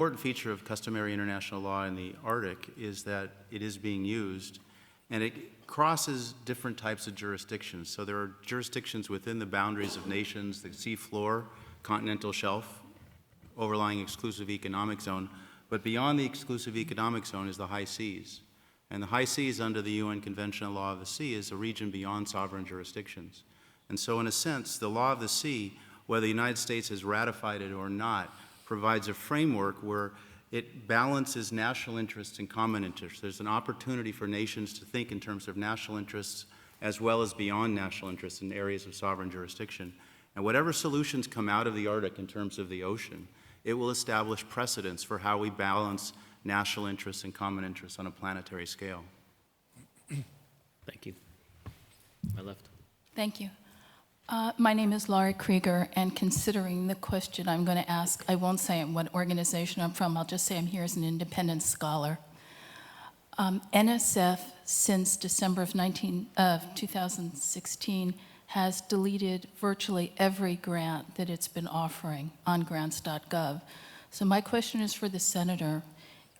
important feature of customary international law in the Arctic is that it is being used, and it crosses different types of jurisdictions. So there are jurisdictions within the boundaries of nations, the sea floor, continental shelf, overlying exclusive economic zone, but beyond the exclusive economic zone is the high seas. And the high seas under the UN Convention on Law of the Sea is a region beyond sovereign jurisdictions. And so in a sense, the law of the sea, whether the United States has ratified it or not, provides a framework where it balances national interests and common interests. There's an opportunity for nations to think in terms of national interests as well as beyond national interests in areas of sovereign jurisdiction. And whatever solutions come out of the Arctic in terms of the ocean, it will establish precedents for how we balance national interests and common interests on a planetary scale. Thank you. My left. Thank you. My name is Laurie Krieger, and considering the question I'm going to ask, I won't say what organization I'm from. I'll just say I'm here as an independent scholar. NSF, since December of 2016, has deleted virtually every grant that it's been offering on grants.gov. So my question is for the senator.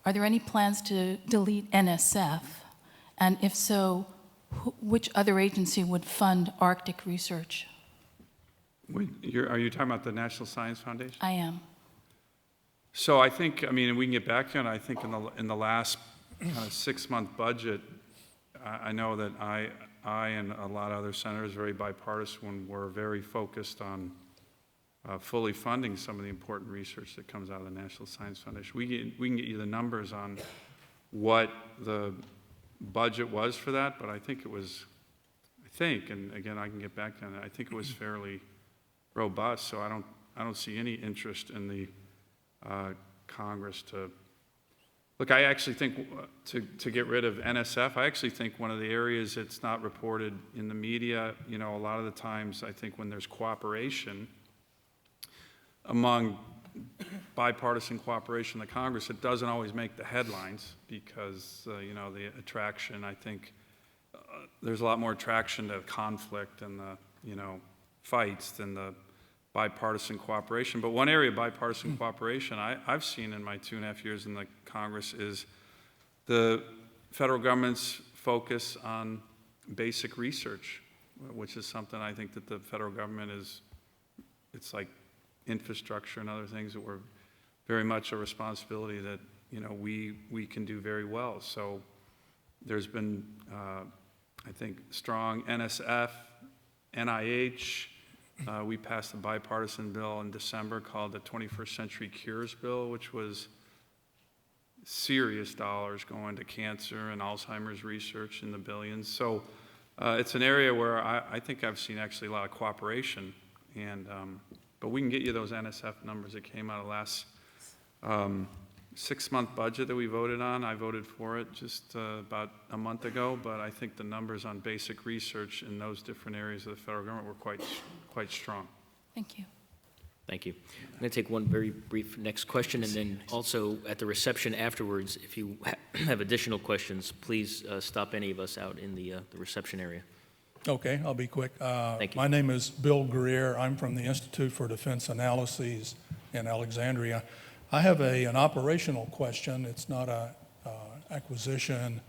Are there any plans to delete NSF? And if so, which other agency would fund Arctic research? Are you talking about the National Science Foundation? I am. So I think, I mean, we can get back to it. I think in the last kind of 6-month budget, I know that I and a lot of other senators, very bipartisan, were very focused on fully funding some of the important research that comes out of the National Science Foundation. We can get you the numbers on what the budget was for that, but I think it was, and again, I can get back to that, I think it was fairly robust, so I don't see any interest in the Congress to look. I actually think to get rid of NSF, I actually think one of the areas that's not reported in the media, you know, a lot of the times I think when there's cooperation among bipartisan cooperation in the Congress, it doesn't always make the headlines because, you know, the attraction, I think there's a lot more attraction to conflict and the, you know, fights than the bipartisan cooperation. But one area of bipartisan cooperation I've seen in my 2.5 years in the Congress is the federal government's focus on basic research, which is something I think that the federal government is, it's like infrastructure and other things that were very much a responsibility that, you know, we can do very well. So there's been, I think, strong NSF, NIH. We passed a bipartisan bill in December called the 21st Century Cures Bill, which was serious dollars going to cancer and Alzheimer's research in the billions. So it's an area where I think I've seen actually a lot of cooperation. And but we can get you those NSF numbers that came out of last 6-month budget that we voted on. I voted for it just about a month ago, but I think the numbers on basic research in those different areas of the federal government were quite strong. Thank you. Thank you. I'm going to take one very brief next question, and then also at the reception afterwards, if you have additional questions, please stop any of us out in the reception area. Okay, I'll be quick. Thank you. My name is Bill Greer. I'm from the Institute for Defense Analyses in Alexandria. I have an operational question. It's not a acquisition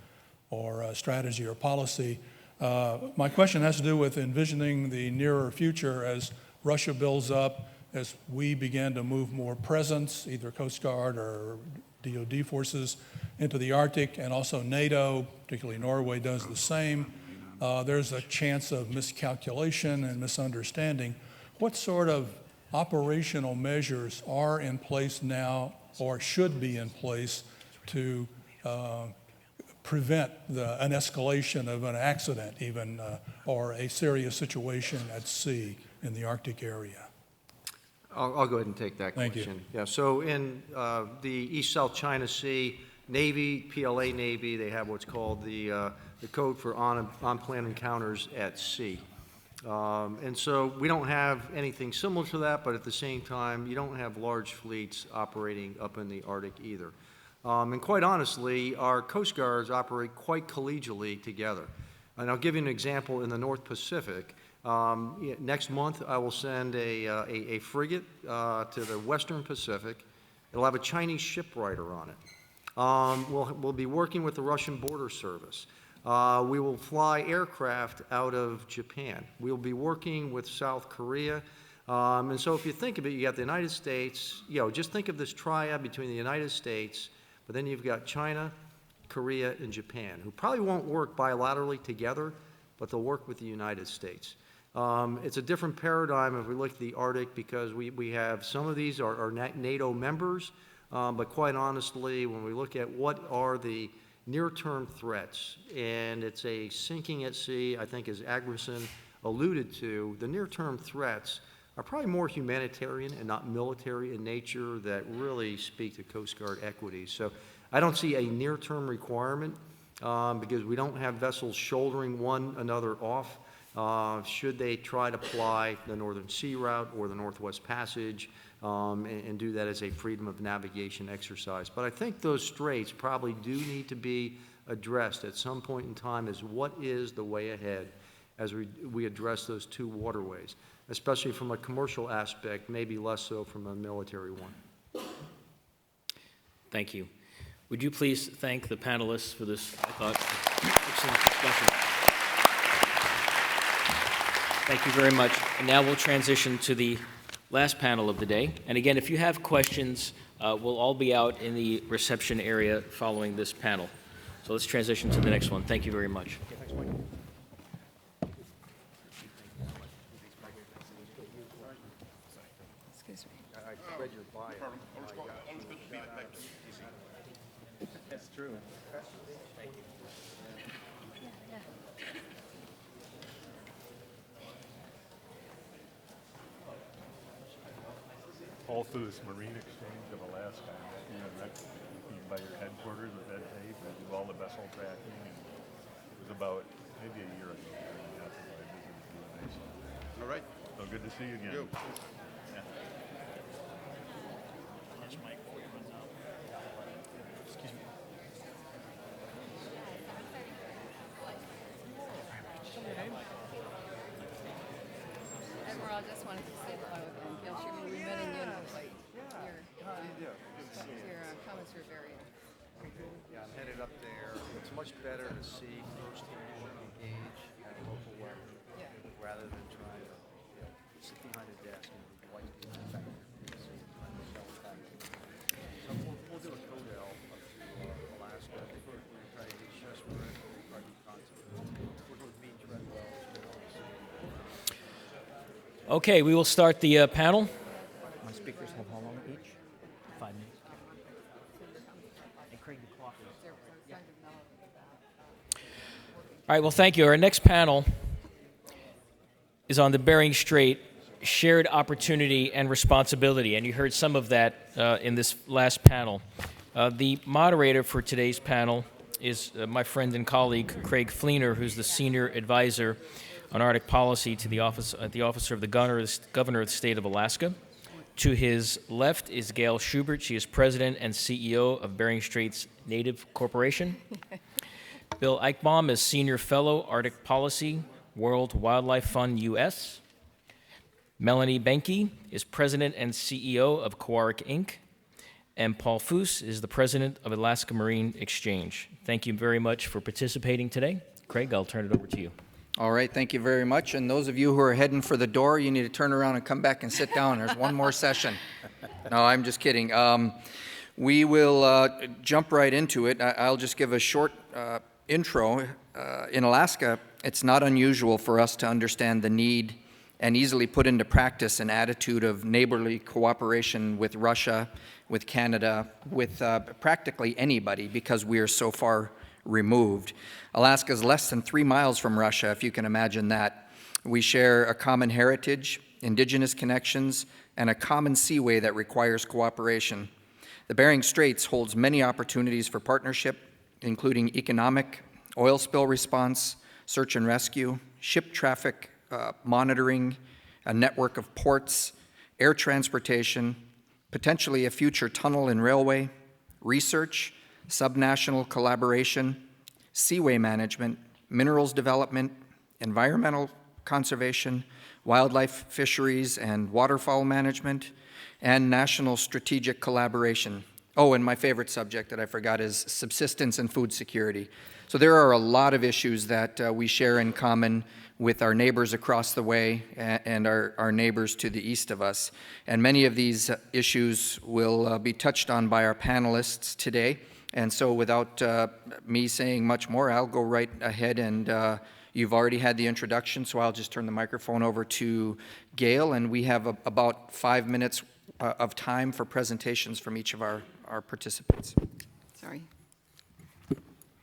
or a strategy or policy. My question has to do with envisioning the nearer future as Russia builds up, as we begin to move more presence, either Coast Guard or DoD forces, into the Arctic, and also NATO, particularly Norway, does the same. There's a chance of miscalculation and misunderstanding. What sort of operational measures are in place now or should be in place to prevent an escalation of an accident even or a serious situation at sea in the Arctic area? I'll go ahead and take that question. Thank you. Yeah, so in the East-South China Sea, Navy, PLA Navy, they have what's called the Code for On-Plan Encounters at Sea. And so we don't have anything similar to that, but at the same time, you don't have large fleets operating up in the Arctic either. And quite honestly, our Coast Guards operate quite collegially together. And I'll give you an example in the North Pacific. Next month, I will send a frigate to the Western Pacific It'll have a Chinese shipwriter on it. We'll be working with the Russian Border Service. We will fly aircraft out of Japan. We'll be working with South Korea. And so if you think of it, you got the United States, just think of this triad between the United States, but then you've got China, Korea, and Japan, who probably won't work bilaterally together, but they'll work with the United States. It's a different paradigm if we look at the Arctic, because we have some of these are NATO members, but quite honestly, when we look at what are the near-term threats, and it's a sinking at sea, I think as Agruson alluded to, the near-term threats are probably more humanitarian and not military in nature that really speak to Coast Guard equity. So I don't see a near-term requirement because we don't have vessels shouldering one another off. Should they try to ply the Northern Sea Route or the Northwest Passage and do that as a freedom of navigation exercise. But I think those straits probably do need to be addressed at some point in time as what is the way ahead as we address those two waterways, especially from a commercial aspect, maybe less so from a military one. Thank you. Would you please thank the panelists for this, I thought, excellent discussion. Thank you very much. And now we'll transition to the last panel of the day. And again, if you have questions, we'll all be out in the reception area following this panel. So let's transition to the next one. Thank you very much. Excuse me. I read your bio. That's true. Paul Foos, Marine Exchange of Alaska. You by your headquarters with Ed Tate, I do all the vessel tracking. And it was about maybe a year ago. I visited you. All right. So good to see you again. Yeah. Admiral, I just wanted to say hello and feel sure we met in University. Your comments were very Yeah, I'm headed up there. It's much better to see firsthand and engage at a local level rather than trying to sit behind a desk and be white people back there. So we'll do a Codell up to Alaska. I think we're going to try to do Chesapeake, we'll try to do Constance. We're going to meet Treadwell. Okay, we will start the panel. My speakers have how long each? 5 minutes. And Craig, the clock is... All right, well, thank you. Our next panel is on the Bering Strait, shared opportunity and responsibility, and you heard some of that in this last panel. The moderator for today's panel is my friend and colleague, Craig Fleener, who's the senior advisor on Arctic policy to the officer of the governor of the state of Alaska. To his left is Gail Schubert. She is president and CEO of Bering Straits Native Corporation. Bill Eichbaum is senior fellow, Arctic Policy, World Wildlife Fund, U.S. Melanie Benke is president and CEO of Coaric Inc. And Paul Foos is the president of Alaska Marine Exchange. Thank you very much for participating today. Craig, I'll turn it over to you. All right, thank you very much. And those of you who are heading for the door, you need to turn around and come back and sit down. There's one more session. No, I'm just kidding. We will jump right into it. I'll just give a short intro. In Alaska, it's not unusual for us to understand the need and easily put into practice an attitude of neighborly cooperation with Russia, with Canada, with practically anybody because we are so far removed. Alaska is less than 3 miles from Russia, if you can imagine that. We share a common heritage, indigenous connections, and a common seaway that requires cooperation. The Bering Straits holds many opportunities for partnership, including economic, oil spill response, search and rescue, ship traffic monitoring, a network of ports, air transportation, potentially a future tunnel and railway, research, subnational collaboration, seaway management, minerals development, environmental conservation, wildlife, fisheries, and waterfowl management, and national strategic collaboration. Oh, and my favorite subject that I forgot is subsistence and food security. So there are a lot of issues that we share in common with our neighbors across the way and our neighbors to the east of us. And many of these issues will be touched on by our panelists today. And so without me saying much more, I'll go right ahead, and you've already had the introduction, so I'll just turn the microphone over to Gail, and we have about 5 minutes of time for presentations from each of our participants. Sorry.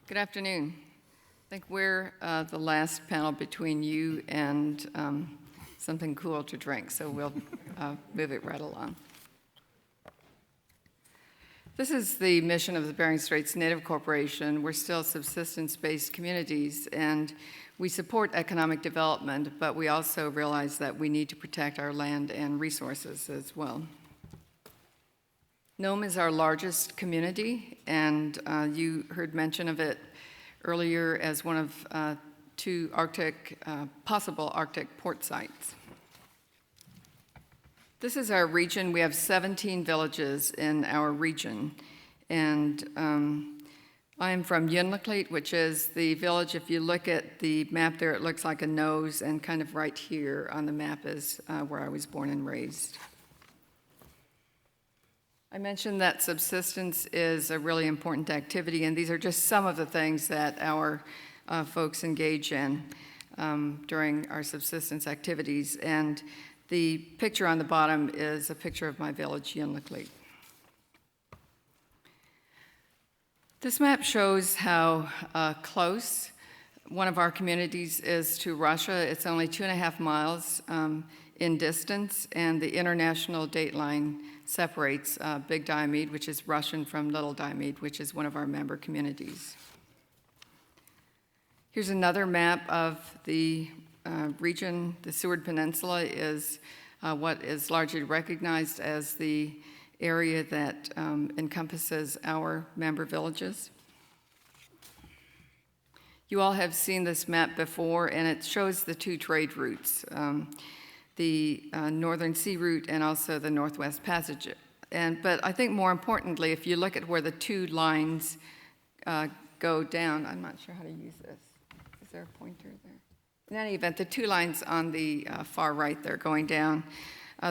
Good afternoon. I think we're the last panel between you and something cool to drink, so we'll move it right along. This is the mission of the Bering Straits Native Corporation. We're still subsistence-based communities, and we support economic development, but we also realize that we need to protect our land and resources as well. Nome is our largest community, and you heard mention of it earlier as one of two possible Arctic port sites. This is our region. We have 17 villages in our region, and I'm from Yunlakleet, which is the village. If you look at the map there, it looks like a nose, and kind of right here on the map is where I was born and raised. I mentioned that subsistence is a really important activity, and these are just some of the things that our folks engage in during our subsistence activities. And the picture on the bottom is a picture of my village, Yunlakleet. This map shows how close one of our communities is to Russia. It's only 2.5 miles in distance, and the international date line separates Big Diomede, which is Russian, from Little Diomede, which is one of our member communities. Here's another map of the region. The Seward Peninsula is what is largely recognized as the area that encompasses our member villages. You all have seen this map before, and it shows the two trade routes, the Northern Sea Route and also the Northwest Passage. But I think more importantly, if you look at where the two lines go down, I'm not sure how to use this. Is there a pointer there? In any event, the two lines on the far right there going down,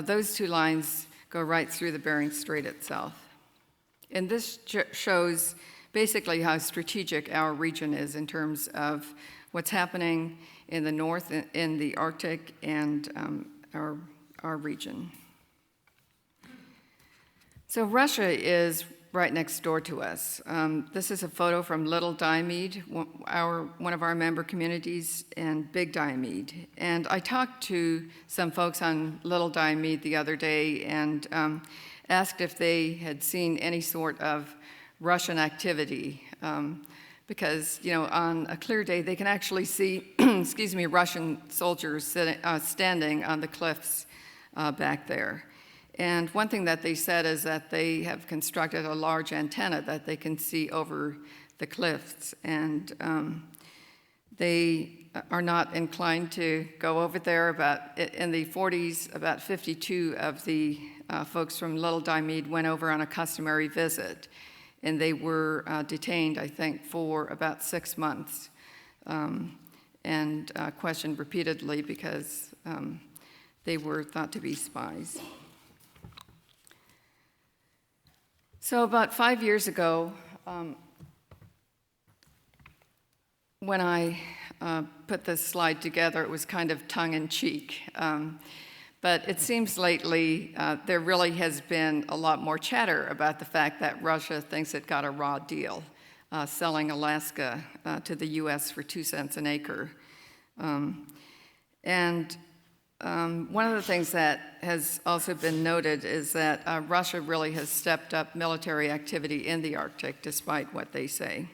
those two lines go right through the Bering Strait itself. And this shows basically how strategic our region is in terms of what's happening in the north, in the Arctic, and our region. So Russia is right next door to us. This is a photo from Little Diomede, one of our member communities, and Big Diomede. And I talked to some folks on Little Diomede the other day and asked if they had seen any sort of Russian activity. Because, you know, on a clear day, they can actually see, Russian soldiers standing on the cliffs back there. And one thing that they said is that they have constructed a large antenna that they can see over the cliffs. And they are not inclined to go over there. In the 40s, about 52 of the folks from Little Diomede went over on a customary visit. And they were detained, I think, for about 6 months and questioned repeatedly because they were thought to be spies. So about 5 years ago, when I put this slide together, it was kind of tongue-in-cheek. But it seems lately there really has been a lot more chatter about the fact that Russia thinks it got a raw deal, selling Alaska to the U.S. for 2 cents an acre. One of the things that has also been noted is that Russia really has stepped up military activity in the Arctic, despite what they say.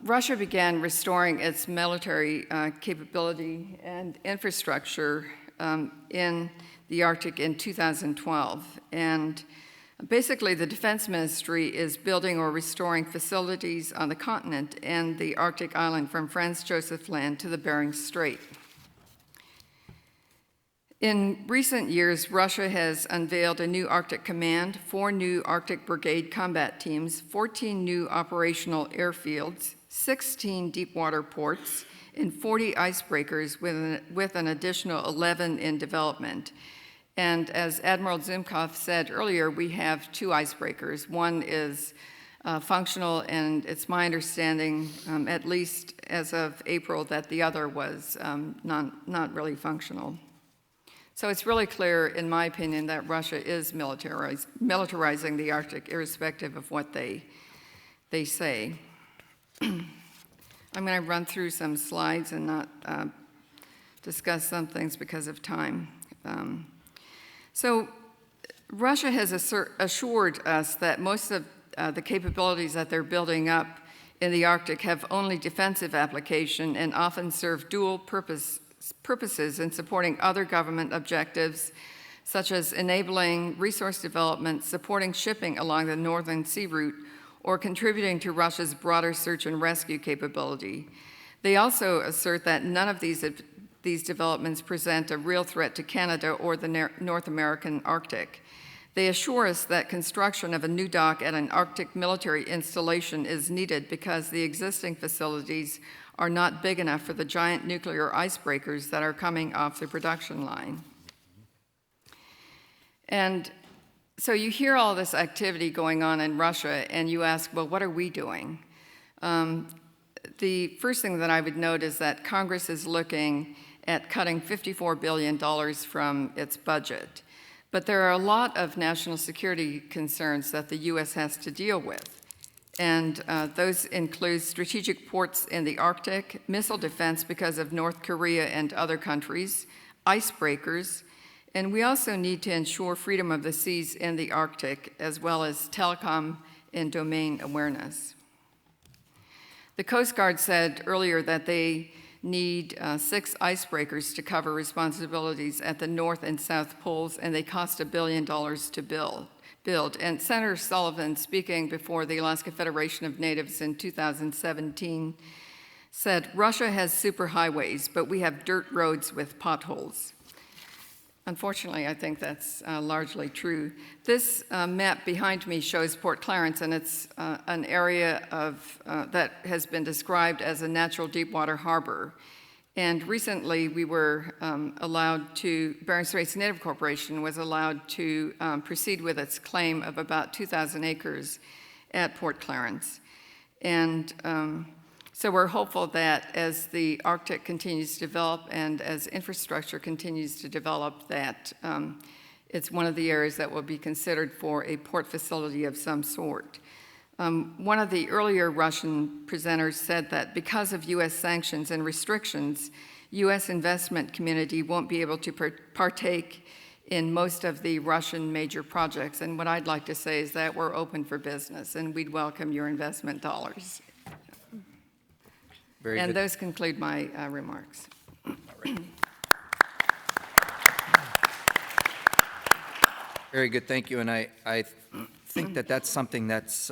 Russia began restoring its military capability and infrastructure in the Arctic in 2012. And basically, the Defense Ministry is building or restoring facilities on the continent and the Arctic island from Franz Josef Land to the Bering Strait. In recent years, Russia has unveiled a new Arctic Command, 4 new Arctic Brigade combat teams, 14 new operational airfields, 16 deep-water ports, and 40 icebreakers with an additional 11 in development. And as Admiral Zimkov said earlier, we have 2 icebreakers. One is functional, and it's my understanding, at least as of April, that the other was not really functional. So it's really clear, in my opinion, that Russia is militarizing the Arctic, irrespective of what they say. I'm going to run through some slides and not discuss some things because of time. So Russia has assured us that most of the capabilities that they're building up in the Arctic have only defensive application and often serve dual purposes in supporting other government objectives, such as enabling resource development, supporting shipping along the Northern Sea Route, or contributing to Russia's broader search and rescue capability. They also assert that none of these developments present a real threat to Canada or the North American Arctic. They assure us that construction of a new dock at an Arctic military installation is needed because the existing facilities are not big enough for the giant nuclear icebreakers that are coming off the production line. And so you hear all this activity going on in Russia, and you ask, well, what are we doing? The first thing that I would note is that Congress is looking at cutting $54 billion from its budget. But there are a lot of national security concerns that the U.S. has to deal with. And those include strategic ports in the Arctic, missile defense because of North Korea and other countries, icebreakers, and we also need to ensure freedom of the seas in the Arctic, as well as telecom and domain awareness. The Coast Guard said earlier that they need 6 icebreakers to cover responsibilities at the North and South Poles, and they cost $1 billion to build. And Senator Sullivan, speaking before the Alaska Federation of Natives in 2017, said, Russia has superhighways, but we have dirt roads with potholes. Unfortunately, I think that's largely true. This map behind me shows Port Clarence, and it's an area that has been described as a natural deepwater harbor. And recently, we were Bering Straits Native Corporation was allowed to proceed with its claim of about 2,000 acres at Port Clarence. And so we're hopeful that as the Arctic continues to develop and as infrastructure continues to develop, that it's one of the areas that will be considered for a port facility of some sort. One of the earlier Russian presenters said that because of U.S. sanctions and restrictions, U.S. investment community won't be able to partake in most of the Russian major projects. And what I'd like to say is that we're open for business, and we'd welcome your investment dollars. Very and good. those conclude my remarks. Very good, thank you. And I think that that's something that's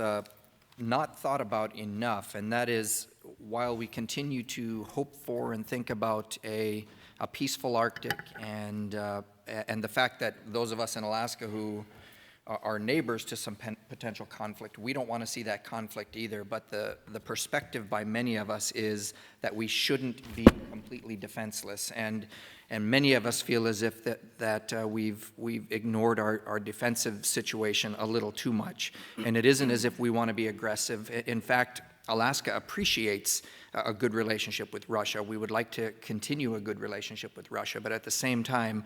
not thought about enough, and that is, while we continue to hope for and think about a peaceful Arctic and the fact that those of us in Alaska who are neighbors to some potential conflict, we don't want to see that conflict either, but the perspective by many of us is that we shouldn't be completely defenseless, and many of us feel as if we've ignored our defensive situation a little too much, and it isn't as if we want to be aggressive. In fact, Alaska appreciates a good relationship with Russia. We would like to continue a good relationship with Russia, but at the same time,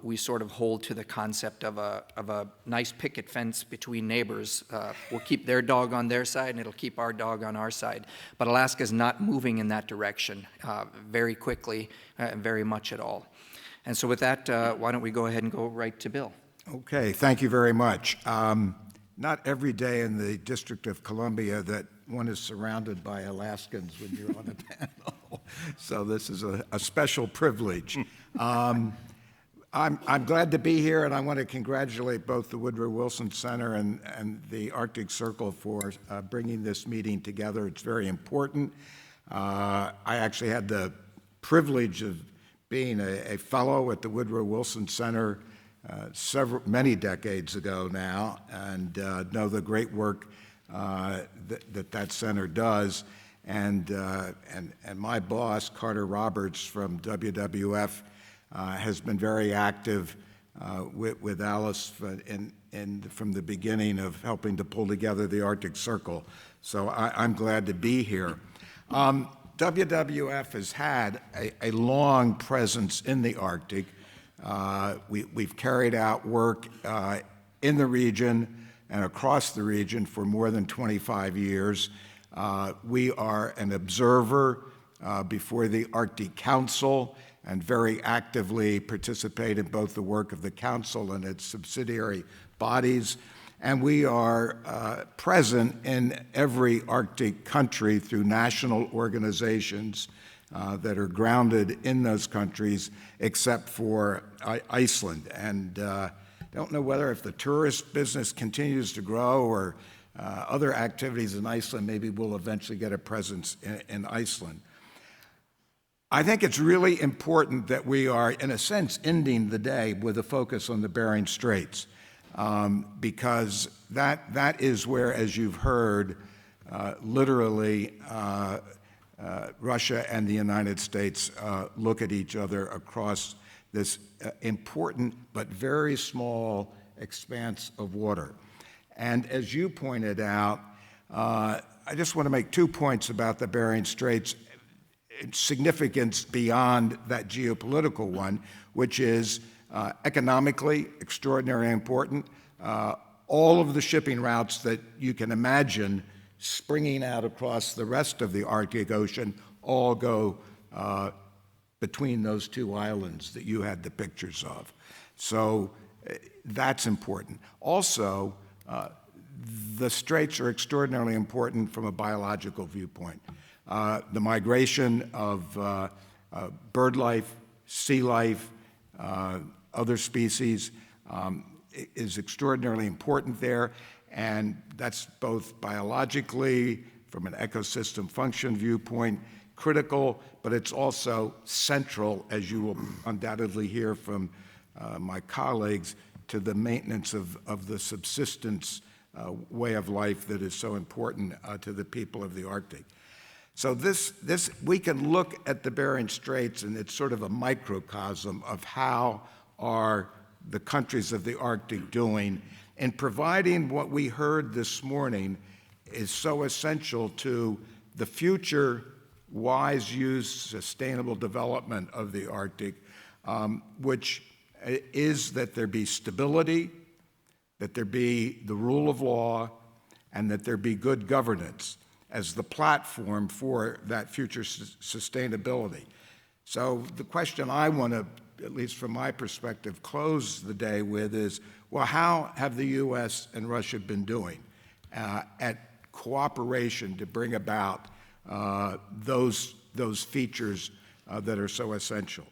we sort of hold to the concept of a nice picket fence between neighbors. We'll keep their dog on their side, and it'll keep our dog on our side. But Alaska's not moving in that direction very quickly, very much at all. And so with that, why don't we go ahead and go right to Bill? Okay, thank you very much. Not every day in the District of Columbia that one is surrounded by Alaskans when you're on a panel, so this is a special privilege. I'm glad to be here, and I want to congratulate both the Woodrow Wilson Center and the Arctic Circle for bringing this meeting together. It's very important. I actually had the privilege of being a fellow at the Woodrow Wilson Center many decades ago now, and know the great work that center does. And my boss, Carter Roberts from WWF, has been very active with Alice from the beginning of helping to pull together the Arctic Circle. So I'm glad to be here. WWF has had a long presence in the Arctic. We've carried out work in the region and across the region for more than 25 years. We are an observer before the Arctic Council and very actively participate in both the work of the Council and its subsidiary bodies. And we are present in every Arctic country through national organizations that are grounded in those countries, except for Iceland. And don't know whether if the tourist business continues to grow or other activities in Iceland, maybe we'll eventually get a presence in Iceland. I think it's really important that we are, in a sense, ending the day with a focus on the Bering Straits, because that is where, as you've heard, literally Russia and the United States look at each other across this important but very small expanse of water. And as you pointed out, I just want to make 2 points about the Bering Straits, significance beyond that geopolitical one, which is economically extraordinarily important. All of the shipping routes that you can imagine springing out across the rest of the Arctic Ocean all go between those 2 islands that you had the pictures of. So that's important. Also, the straits are extraordinarily important from a biological viewpoint. The migration of bird life, sea life, other species is extraordinarily important there, and that's both biologically, from an ecosystem function viewpoint, critical, but it's also central, as you will undoubtedly hear from my colleagues, to the maintenance of the subsistence way of life that is so important to the people of the Arctic. So we can look at the Bering Straits, and it's sort of a microcosm of how are the countries of the Arctic doing, and providing what we heard this morning is so essential to the future wise use, sustainable development of the Arctic, which is that there be stability, that there be the rule of law, and that there be good governance as the platform for that future sustainability. So the question I want to, at least from my perspective, close the day with is, well, how have the U.S. and Russia been doing at cooperation to bring about those features that are so essential?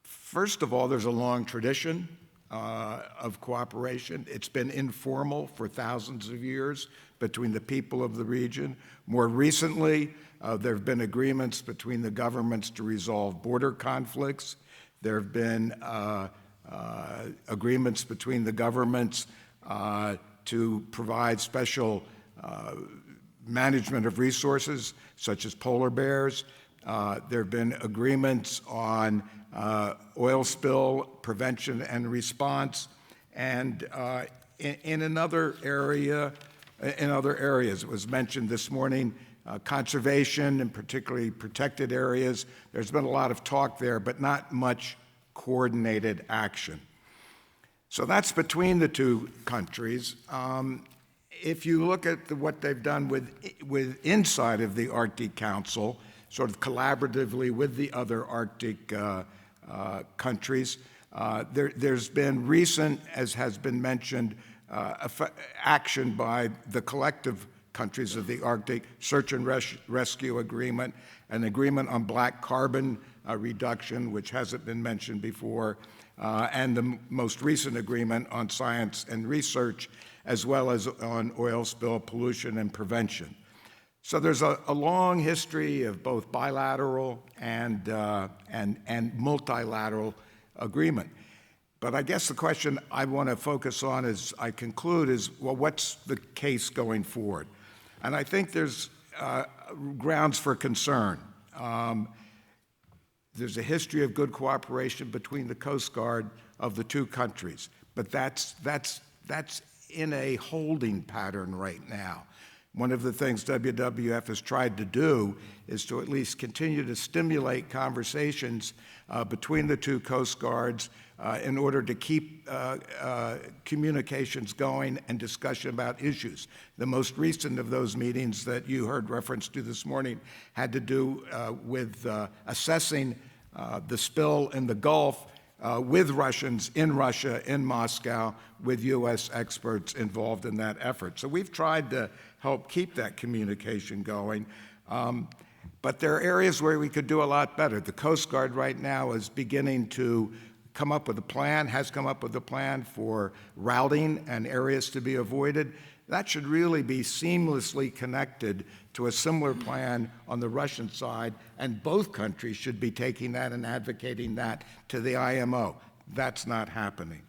First of all, there's a long tradition of cooperation. It's been informal for thousands of years between the people of the region. More recently, there have been agreements between the governments to resolve border conflicts. There have been agreements between the governments to provide special management of resources, such as polar bears. There have been agreements on oil spill prevention and response, and in another area, in other areas, it was mentioned this morning, conservation and particularly protected areas. There's been a lot of talk there, but not much coordinated action. So that's between the 2 countries. If you look at what they've done with inside of the Arctic Council, sort of collaboratively with the other Arctic countries, there's been recent, as has been mentioned, action by the collective countries of the Arctic, search and rescue agreement, an agreement on black carbon reduction, which hasn't been mentioned before, and the most recent agreement on science and research, as well as on oil spill pollution and prevention. So there's a long history of both bilateral and multilateral agreement. But I guess the question I want to focus on as I conclude is, well, what's the case going forward? And I think there's grounds for concern. There's a history of good cooperation between the Coast Guard of the two countries, but that's in a holding pattern right now. One of the things WWF has tried to do is to at least continue to stimulate conversations between the two Coast Guards in order to keep communications going and discussion about issues. The most recent of those meetings that you heard reference to this morning had to do with assessing the spill in the Gulf with Russians in Russia, in Moscow, with U.S. experts involved in that effort. So we've tried to help keep that communication going. But there are areas where we could do a lot better. The Coast Guard right now is beginning to come up with a plan, has come up with a plan for routing and areas to be avoided. That should really be seamlessly connected to a similar plan on the Russian side, and both countries should be taking that and advocating that to the IMO. That's not happening.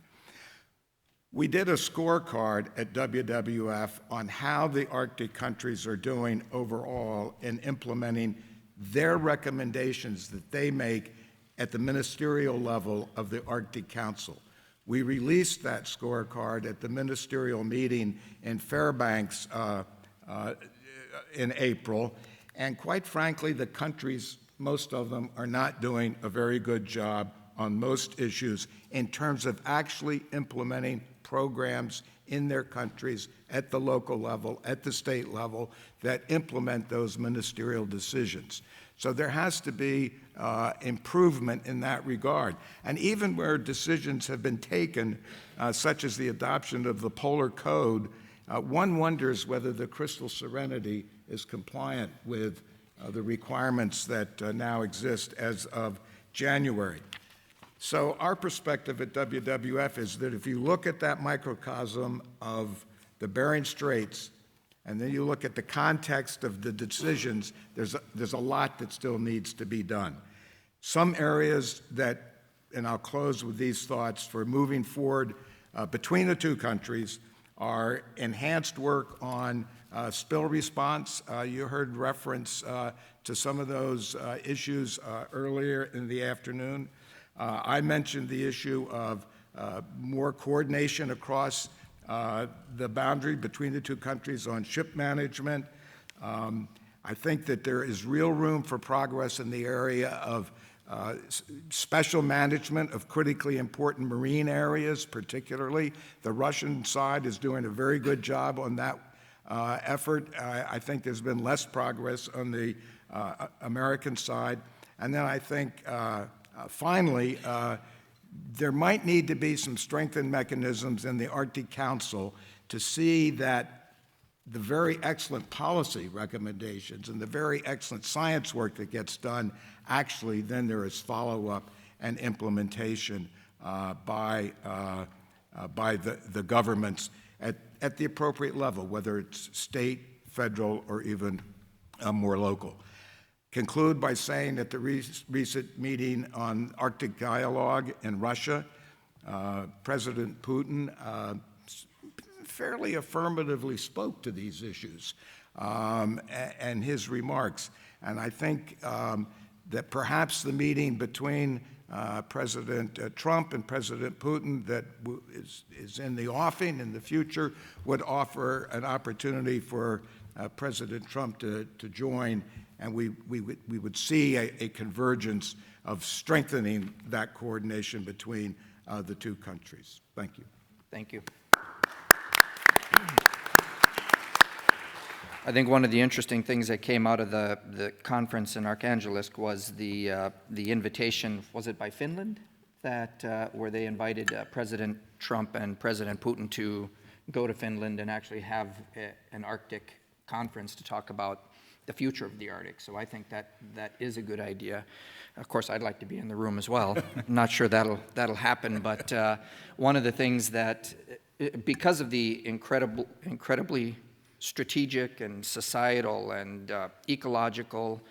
We did a scorecard at WWF on how the Arctic countries are doing overall in implementing their recommendations that they make at the ministerial level of the Arctic Council. We released that scorecard at the ministerial meeting in Fairbanks in April, and quite frankly, the countries, most of them, are not doing a very good job on most issues in terms of actually implementing programs in their countries at the local level, at the state level, that implement those ministerial decisions. So there has to be improvement in that regard. And even where decisions have been taken, such as the adoption of the Polar Code, one wonders whether the Crystal Serenity is compliant with the requirements that now exist as of January. So our perspective at WWF is that if you look at that microcosm of the Bering Straits, and then you look at the context of the decisions, there's a lot that still needs to be done. Some areas that, and I'll close with these thoughts, for moving forward between the two countries are enhanced work on spill response. You heard reference to some of those issues earlier in the afternoon. I mentioned the issue of more coordination across the boundary between the two countries on ship management. I think that there is real room for progress in the area of special management of critically important marine areas, particularly. The Russian side is doing a very good job on that effort. I think there's been less progress on the American side. And then I think, finally, there might need to be some strengthened mechanisms in the Arctic Council to see that the very excellent policy recommendations and the very excellent science work that gets done, actually then there is follow-up and implementation by the governments at the appropriate level, whether it's state, federal, or even more local. Conclude by saying that the recent meeting on Arctic dialogue in Russia, President Putin fairly affirmatively spoke to these issues and his remarks. And I think that perhaps the meeting between President Trump and President Putin that is in the offing in the future would offer an opportunity for President Trump to join, and we would see a convergence of strengthening that coordination between the two countries. Thank you. Thank you. I think one of the interesting things that came out of the conference in Arkhangelsk was the invitation, was it by Finland, that where they invited President Trump and President Putin to go to Finland and actually have an Arctic conference to talk about the future of the Arctic. So I think that is a good idea. Of course, I'd like to be in the room as well. I'm not sure that'll happen, but one of the things that, because of the incredibly strategic and societal and ecological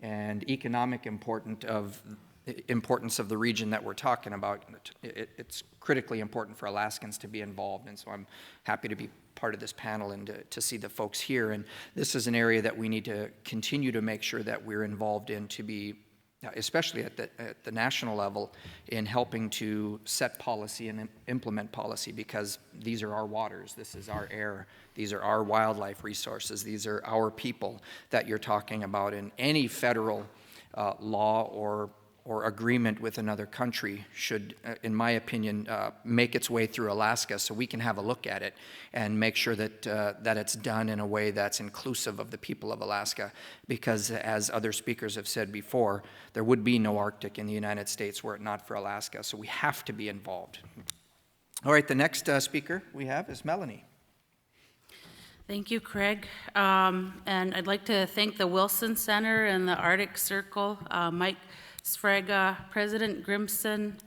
and economic importance of the region that we're talking about. It's critically important for Alaskans to be involved, and so I'm happy to be part of this panel and to see the folks here. And this is an area that we need to continue to make sure that we're involved in, to be, especially at the national level, in helping to set policy and implement policy, because these are our waters, this is our air, these are our wildlife resources, these are our people that you're talking about. And any federal law or agreement with another country should, in my opinion, make its way through Alaska so we can have a look at it and make sure that that it's done in a way that's inclusive of the people of Alaska. Because as other speakers have said before, there would be no Arctic in the United States were it not for Alaska. So we have to be involved. All right, the next speaker we have is Melanie. Thank you, Craig. And I'd like to thank the Wilson Center and the Arctic Circle, Mike Sfraga, President Grimson,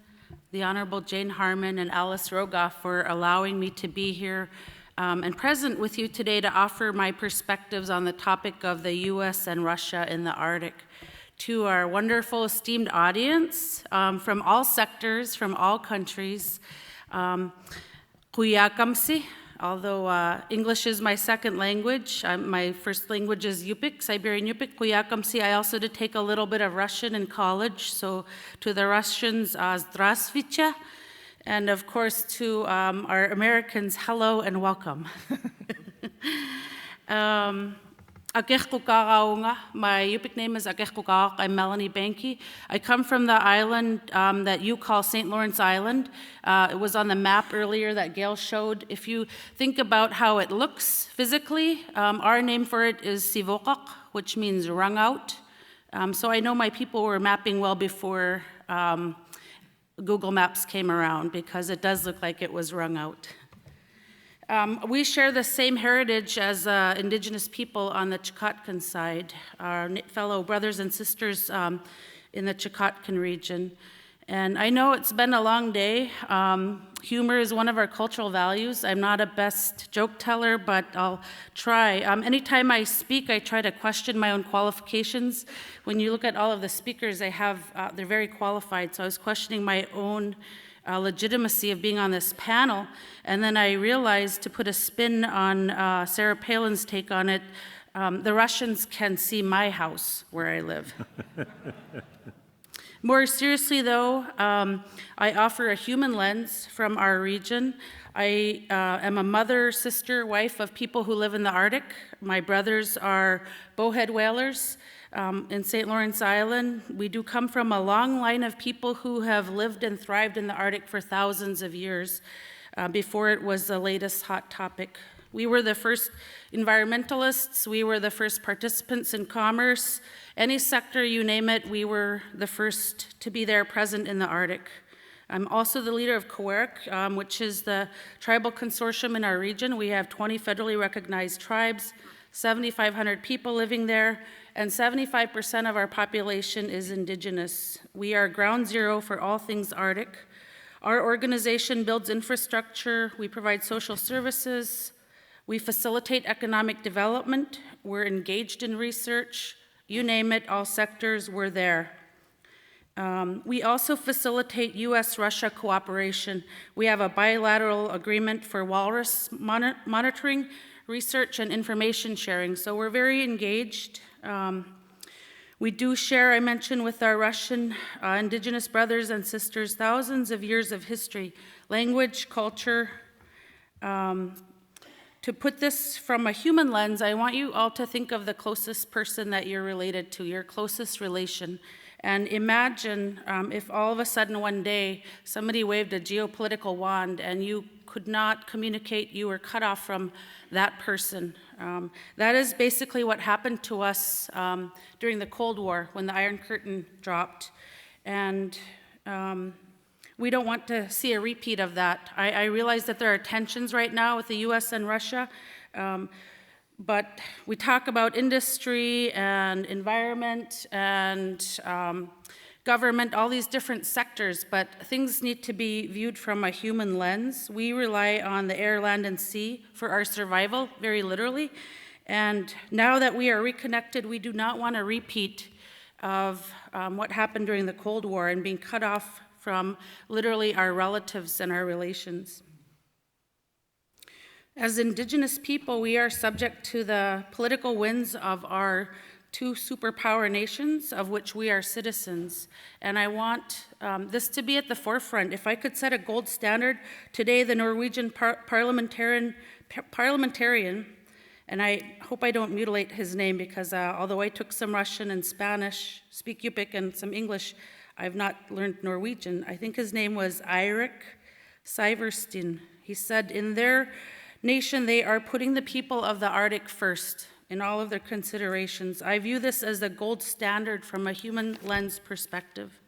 the Honorable Jane Harmon, and Alice Rogoff for allowing me to be here and present with you today to offer my perspectives on the topic of the U.S. and Russia in the Arctic. To our wonderful, esteemed audience from all sectors, from all countries, Kuyakamsi. Although English is my second language, my first language is Yupik, Siberian Yupik, Kuyakamsi. I also did take a little bit of Russian in college, so to the Russians, Zdravstvuyte, and of course to our Americans, hello and welcome. My Yupik name is Akekukak. I'm Melanie Banky. I come from the island that you call St. Lawrence Island. It was on the map earlier that Gail showed. If you think about how it looks physically, our name for it is Sivokak, which means wrung out. So I know my people were mapping well before Google Maps came around, because it does look like it was wrung out. We share the same heritage as indigenous people on the Chukotkin side, our fellow brothers and sisters in the Chukotkin region. And I know it's been a long day. Humor is one of our cultural values. I'm not a best joke teller, but I'll try. Anytime I speak, I try to question my own qualifications. When you look at all of the speakers I have, they're very qualified, so I was questioning my own legitimacy of being on this panel, and then I realized, to put a spin on Sarah Palin's take on it, the Russians can see my house where I live. More seriously, though, I offer a human lens from our region. I am a mother, sister, wife of people who live in the Arctic. My brothers are bowhead whalers. In St. Lawrence Island, we do come from a long line of people who have lived and thrived in the Arctic for thousands of years, before it was the latest hot topic. We were the first environmentalists, we were the first participants in commerce. Any sector, you name it, we were the first to be there present in the Arctic. I'm also the leader of COERC, which is the tribal consortium in our region. We have 20 federally recognized tribes, 7,500 people living there, and 75% of our population is indigenous. We are ground zero for all things Arctic. Our organization builds infrastructure, we provide social services, we facilitate economic development, we're engaged in research, you name it, all sectors, we're there. We also facilitate U.S.-Russia cooperation. We have a bilateral agreement for walrus monitoring, research, and information sharing, so we're very engaged. We do share, I mentioned, with our Russian indigenous brothers and sisters thousands of years of history, language, culture. To put this from a human lens, I want you all to think of the closest person that you're related to, your closest relation. And imagine if all of a sudden one day somebody waved a geopolitical wand and you could not communicate, you were cut off from that person. That is basically what happened to us during the Cold War when the Iron Curtain dropped. And we don't want to see a repeat of that. I realize that there are tensions right now with the US and Russia, but we talk about industry and environment and government, all these different sectors, but things need to be viewed from a human lens. We rely on the air, land, and sea for our survival, very literally. And now that we are reconnected, we do not want a repeat of what happened during the Cold War and being cut off from literally our relatives and our relations. As Indigenous people, we are subject to the political winds of our two superpower nations, of which we are citizens. And I want this to be at the forefront. If I could set a gold standard, today the Norwegian parliamentarian, and I hope I don't mutilate his name because although I took some Russian and Spanish, speak Yupik and some English, I've not learned Norwegian. I think his name was Eirik Syversten. He said in their nation, they are putting the people of the Arctic first in all of their considerations. I view this as the gold standard from a human lens perspective.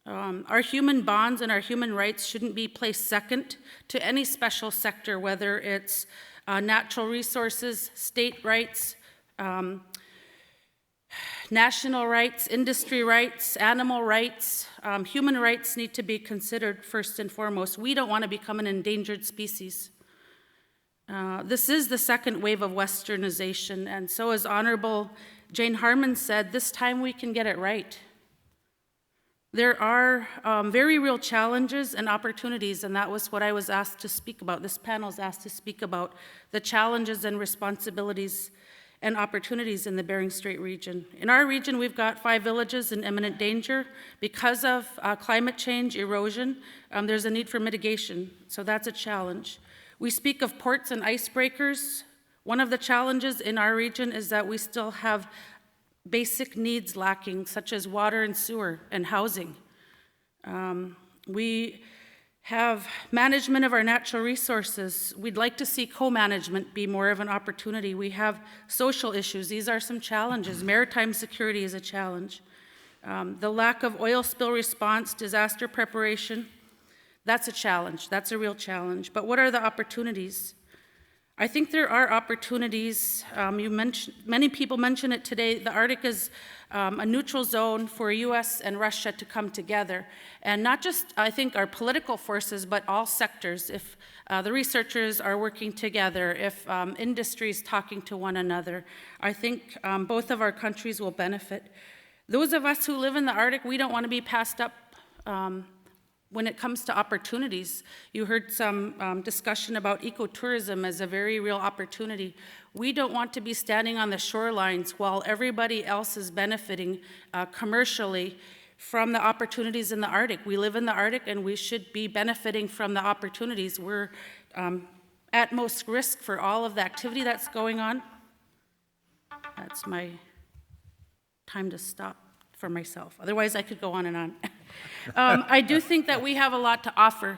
Our human bonds and our human rights shouldn't be placed second to any special sector, whether it's natural resources, state rights, national rights, industry rights, animal rights. Human rights need to be considered first and foremost. We don't want to become an endangered species. This is the second wave of westernization, and so as Honorable Jane Harman said, this time we can get it right. There are very real challenges and opportunities, and that was what I was asked to speak about. This panel is asked to speak about the challenges and responsibilities and opportunities in the Bering Strait region. In our region, we've got 5 villages in imminent danger. Because of climate change, erosion, there's a need for mitigation, so that's a challenge. We speak of ports and icebreakers. One of the challenges in our region is that we still have basic needs lacking, such as water and sewer and housing. We have management of our natural resources. We'd like to see co-management be more of an opportunity. We have social issues. These are some challenges. Maritime security is a challenge. The lack of oil spill response, disaster preparation, that's a challenge. That's a real challenge. But what are the opportunities? I think there are opportunities. Many people mention it today. The Arctic is a neutral zone for U.S. and Russia to come together. And not just, I think, our political forces, but all sectors. If the researchers are working together, if industry is talking to one another, I think both of our countries will benefit. Those of us who live in the Arctic, we don't want to be passed up when it comes to opportunities. You heard some discussion about ecotourism as a very real opportunity. We don't want to be standing on the shorelines while everybody else is benefiting commercially from the opportunities in the Arctic. We live in the Arctic and we should be benefiting from the opportunities. We're at most risk for all of the activity that's going on. That's my time to stop for myself. Otherwise, I could go on and on. I do think that we have a lot to offer,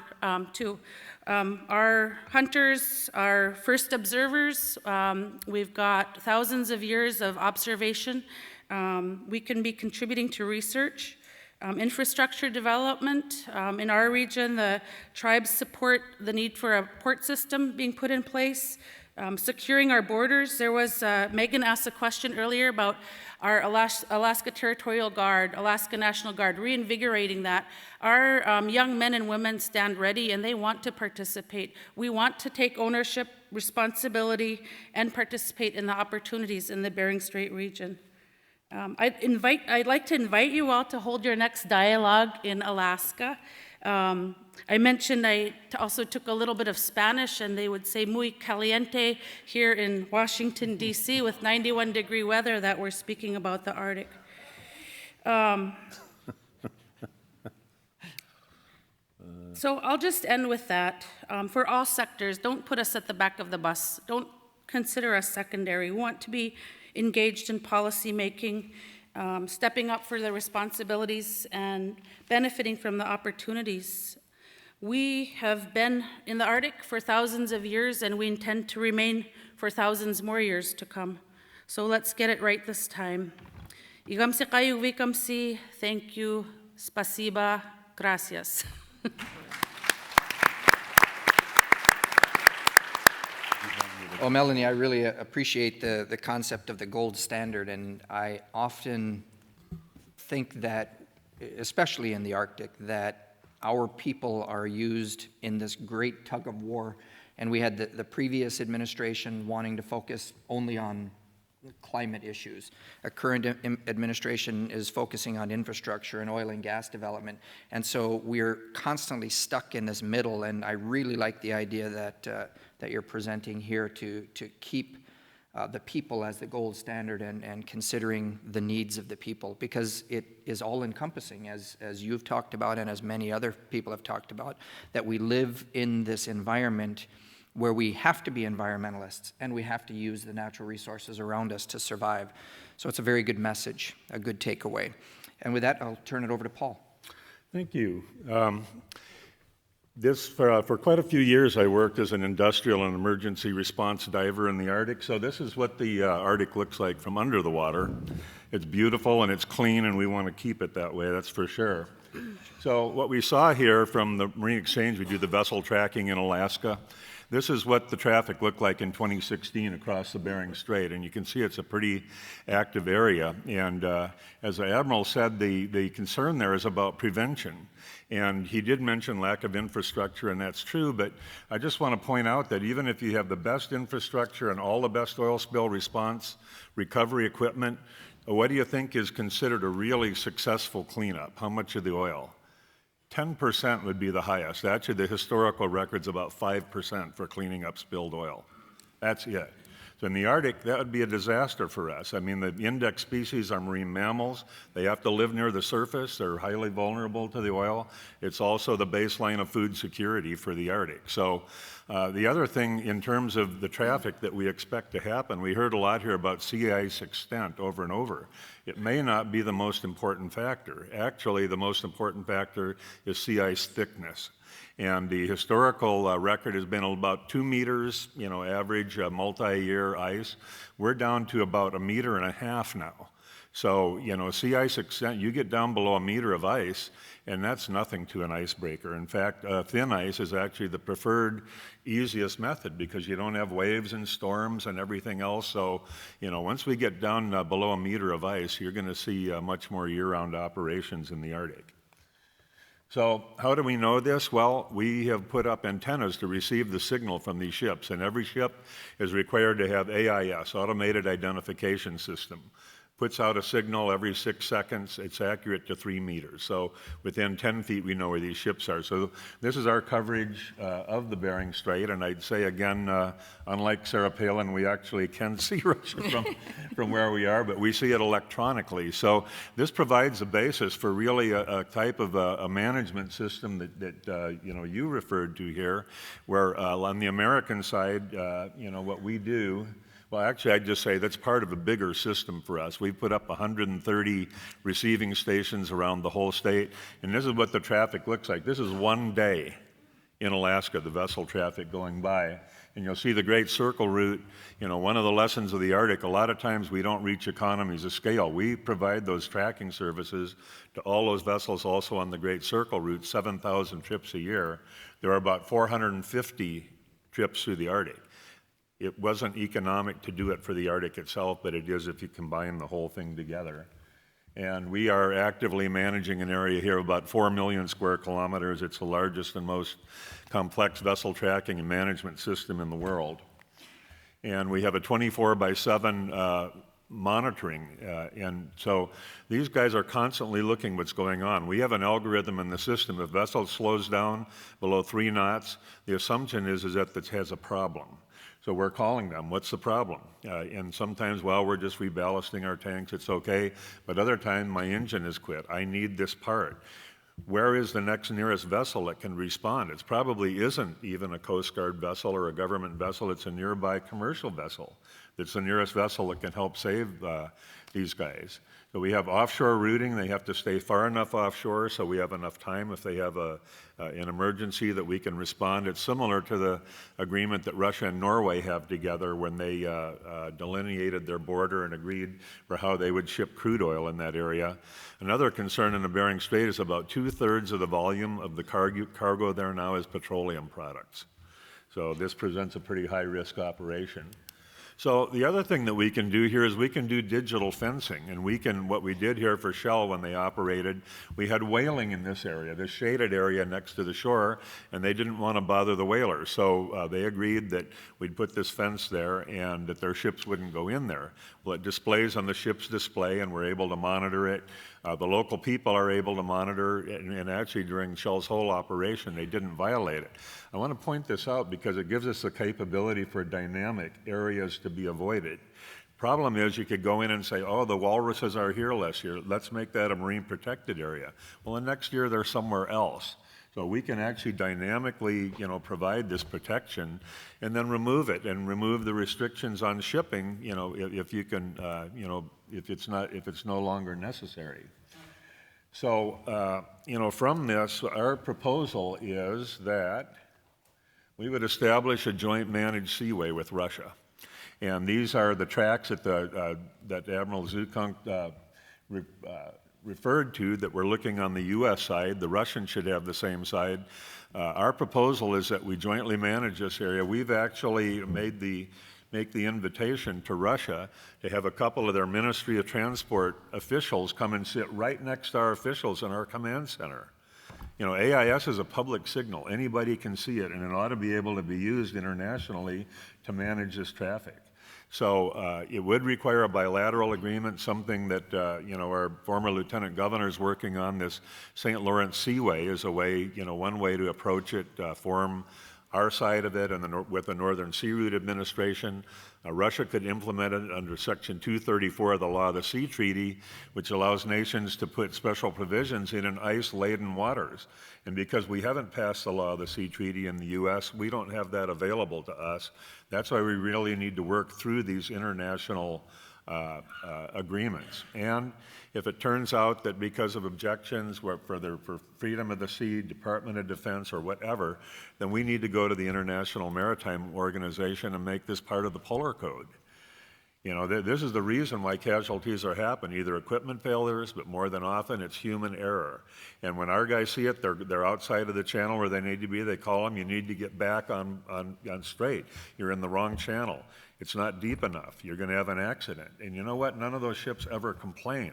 too. Our hunters are first observers. We've got thousands of years of observation. We can be contributing to research, infrastructure development. In our region, the tribes support the need for a port system being put in place. Securing our borders. There was, Megan asked a question earlier about our Alaska Territorial Guard, Alaska National Guard, reinvigorating that. Our young men and women stand ready and they want to participate. We want to take ownership, responsibility, and participate in the opportunities in the Bering Strait region. I'd like to invite you all to hold your next dialogue in Alaska. I mentioned I also took a little bit of Spanish, and they would say muy caliente here in Washington, D.C., with 91-degree weather, that we're speaking about the Arctic. So I'll just end with that. For all sectors, don't put us at the back of the bus. Don't consider us secondary. We want to be engaged in policy making, stepping up for the responsibilities and benefiting from the opportunities. We have been in the Arctic for thousands of years, and we intend to remain for thousands more years to come. So let's get it right this time. Igamsi kayu vikamsi, thank you, spasiba, gracias. Well, Melanie, I really appreciate the concept of the gold standard, and I often think that especially in the Arctic, that our people are used in this great tug of war. And we had the previous administration wanting to focus only on climate issues. A current administration is focusing on infrastructure and oil and gas development. And so we're constantly stuck in this middle, and I really like the idea that you're presenting here to keep the people as the gold standard and considering the needs of the people, because it is all-encompassing, as you've talked about and as many other people have talked about, that we live in this environment where we have to be environmentalists and we have to use the natural resources around us to survive. So it's a very good message, a good takeaway. And with that, I'll turn it over to Paul. Thank you. For quite a few years, I worked as an industrial and emergency response diver in the Arctic. So this is what the Arctic looks like from under the water. It's beautiful and it's clean, and we want to keep it that way, that's for sure. So what we saw here from the Marine Exchange, we do the vessel tracking in Alaska. This is what the traffic looked like in 2016 across the Bering Strait, and you can see it's a pretty active area. And as the Admiral said, the concern there is about prevention. And he did mention lack of infrastructure, and that's true, but I just want to point out that even if you have the best infrastructure and all the best oil spill response, recovery equipment, what do you think is considered a really successful cleanup? How much of the oil? 10% would be the highest. Actually, the historical record's about 5% for cleaning up spilled oil. That's it. So in the Arctic, that would be a disaster for us. I mean, the index species are marine mammals. They have to live near the surface. They're highly vulnerable to the oil. It's also the baseline of food security for the Arctic. So the other thing in terms of the traffic that we expect to happen, we heard a lot here about sea ice extent over and over. It may not be the most important factor. Actually, the most important factor is sea ice thickness. And the historical record has been about 2 meters, average multi-year ice. We're down to about 1.5 meters now. So, sea ice extent, you get down below 1 meter of ice, and that's nothing to an icebreaker. In fact, thin ice is actually the preferred, easiest method because you don't have waves and storms and everything else. So, once we get down below 1 meter of ice, you're going to see much more year-round operations in the Arctic. So how do we know this? Well, we have put up antennas to receive the signal from these ships, and every ship is required to have AIS, Automated Identification System. Puts out a signal every 6 seconds. It's accurate to 3 meters. So within 10 feet, we know where these ships are. So this is our coverage of the Bering Strait. And I'd say, again, unlike Sarah Palin, we actually can see Russia from where we are, but we see it electronically. So this provides a basis for really a type of a management system that you referred to here, where on the American side, what we do. Well, actually, I'd just say that's part of a bigger system for us. We've put up 130 receiving stations around the whole state, and this is what the traffic looks like. This is one day in Alaska, the vessel traffic going by. And you'll see the Great Circle route. One of the lessons of the Arctic, a lot of times we don't reach economies of scale. We provide those tracking services to all those vessels also on the Great Circle route, 7,000 trips a year. There are about 450 trips through the Arctic. It wasn't economic to do it for the Arctic itself, but it is if you combine the whole thing together. And we are actively managing an area here of about 4 million square kilometers. It's the largest and most complex vessel tracking and management system in the world. And we have a 24/7 monitoring. And so these guys are constantly looking what's going on. We have an algorithm in the system. If a vessel slows down below 3 knots, the assumption is that it has a problem. So we're calling them, what's the problem? And sometimes, we're just reballasting our tanks, it's okay. But other times, my engine has quit. I need this part. Where is the next nearest vessel that can respond? It probably isn't even a Coast Guard vessel or a government vessel. It's a nearby commercial vessel. It's the nearest vessel that can help save these guys. So we have offshore routing. They have to stay far enough offshore so we have enough time if they have an emergency that we can respond. It's similar to the agreement that Russia and Norway have together when they delineated their border and agreed for how they would ship crude oil in that area. Another concern in the Bering Strait is about 2/3 of the volume of the cargo there now is petroleum products. So this presents a pretty high-risk operation. So the other thing that we can do here is we can do digital fencing, and what we did here for Shell when they operated, we had whaling in this area, this shaded area next to the shore, and they didn't want to bother the whalers. So they agreed that we'd put this fence there and that their ships wouldn't go in there. Well, it displays on the ship's display, and we're able to monitor it. The local people are able to monitor, and actually during Shell's whole operation, they didn't violate it. I want to point this out because it gives us the capability for dynamic areas to be avoided. Problem is, you could go in and say, oh, the walruses are here last year, let's make that a marine protected area. Well, the next year they're somewhere else. So we can actually dynamically, provide this protection and then remove it and remove the restrictions on shipping, if you can, if it's no longer necessary. So, from this, our proposal is that we would establish a joint managed seaway with Russia. And these are the tracks that Admiral Zukunk referred to that we're looking on the U.S. side. The Russians should have the same side. Our proposal is that we jointly manage this area. We've actually make the invitation to Russia to have a couple of their Ministry of Transport officials come and sit right next to our officials in our command center. AIS is a public signal. Anybody can see it, and it ought to be able to be used internationally to manage this traffic. So it would require a bilateral agreement, something that our former lieutenant governor is working on. This St. Lawrence Seaway is a way, one way to approach it, form our side of it and with the Northern Sea Route Administration. Russia could implement it under Section 234 of the Law of the Sea Treaty, which allows nations to put special provisions in ice-laden waters. And because we haven't passed the Law of the Sea Treaty in the U.S., we don't have that available to us. That's why we really need to work through these international agreements. And if it turns out that because of objections for freedom of the sea, Department of Defense, or whatever, then we need to go to the International Maritime Organization and make this part of the Polar Code. This is the reason why casualties are happening, either equipment failures, but more than often it's human error. And when our guys see it, they're outside of the channel where they need to be. They call them, you need to get back on straight. You're in the wrong channel. It's not deep enough. You're going to have an accident. And you know what? None of those ships ever complain.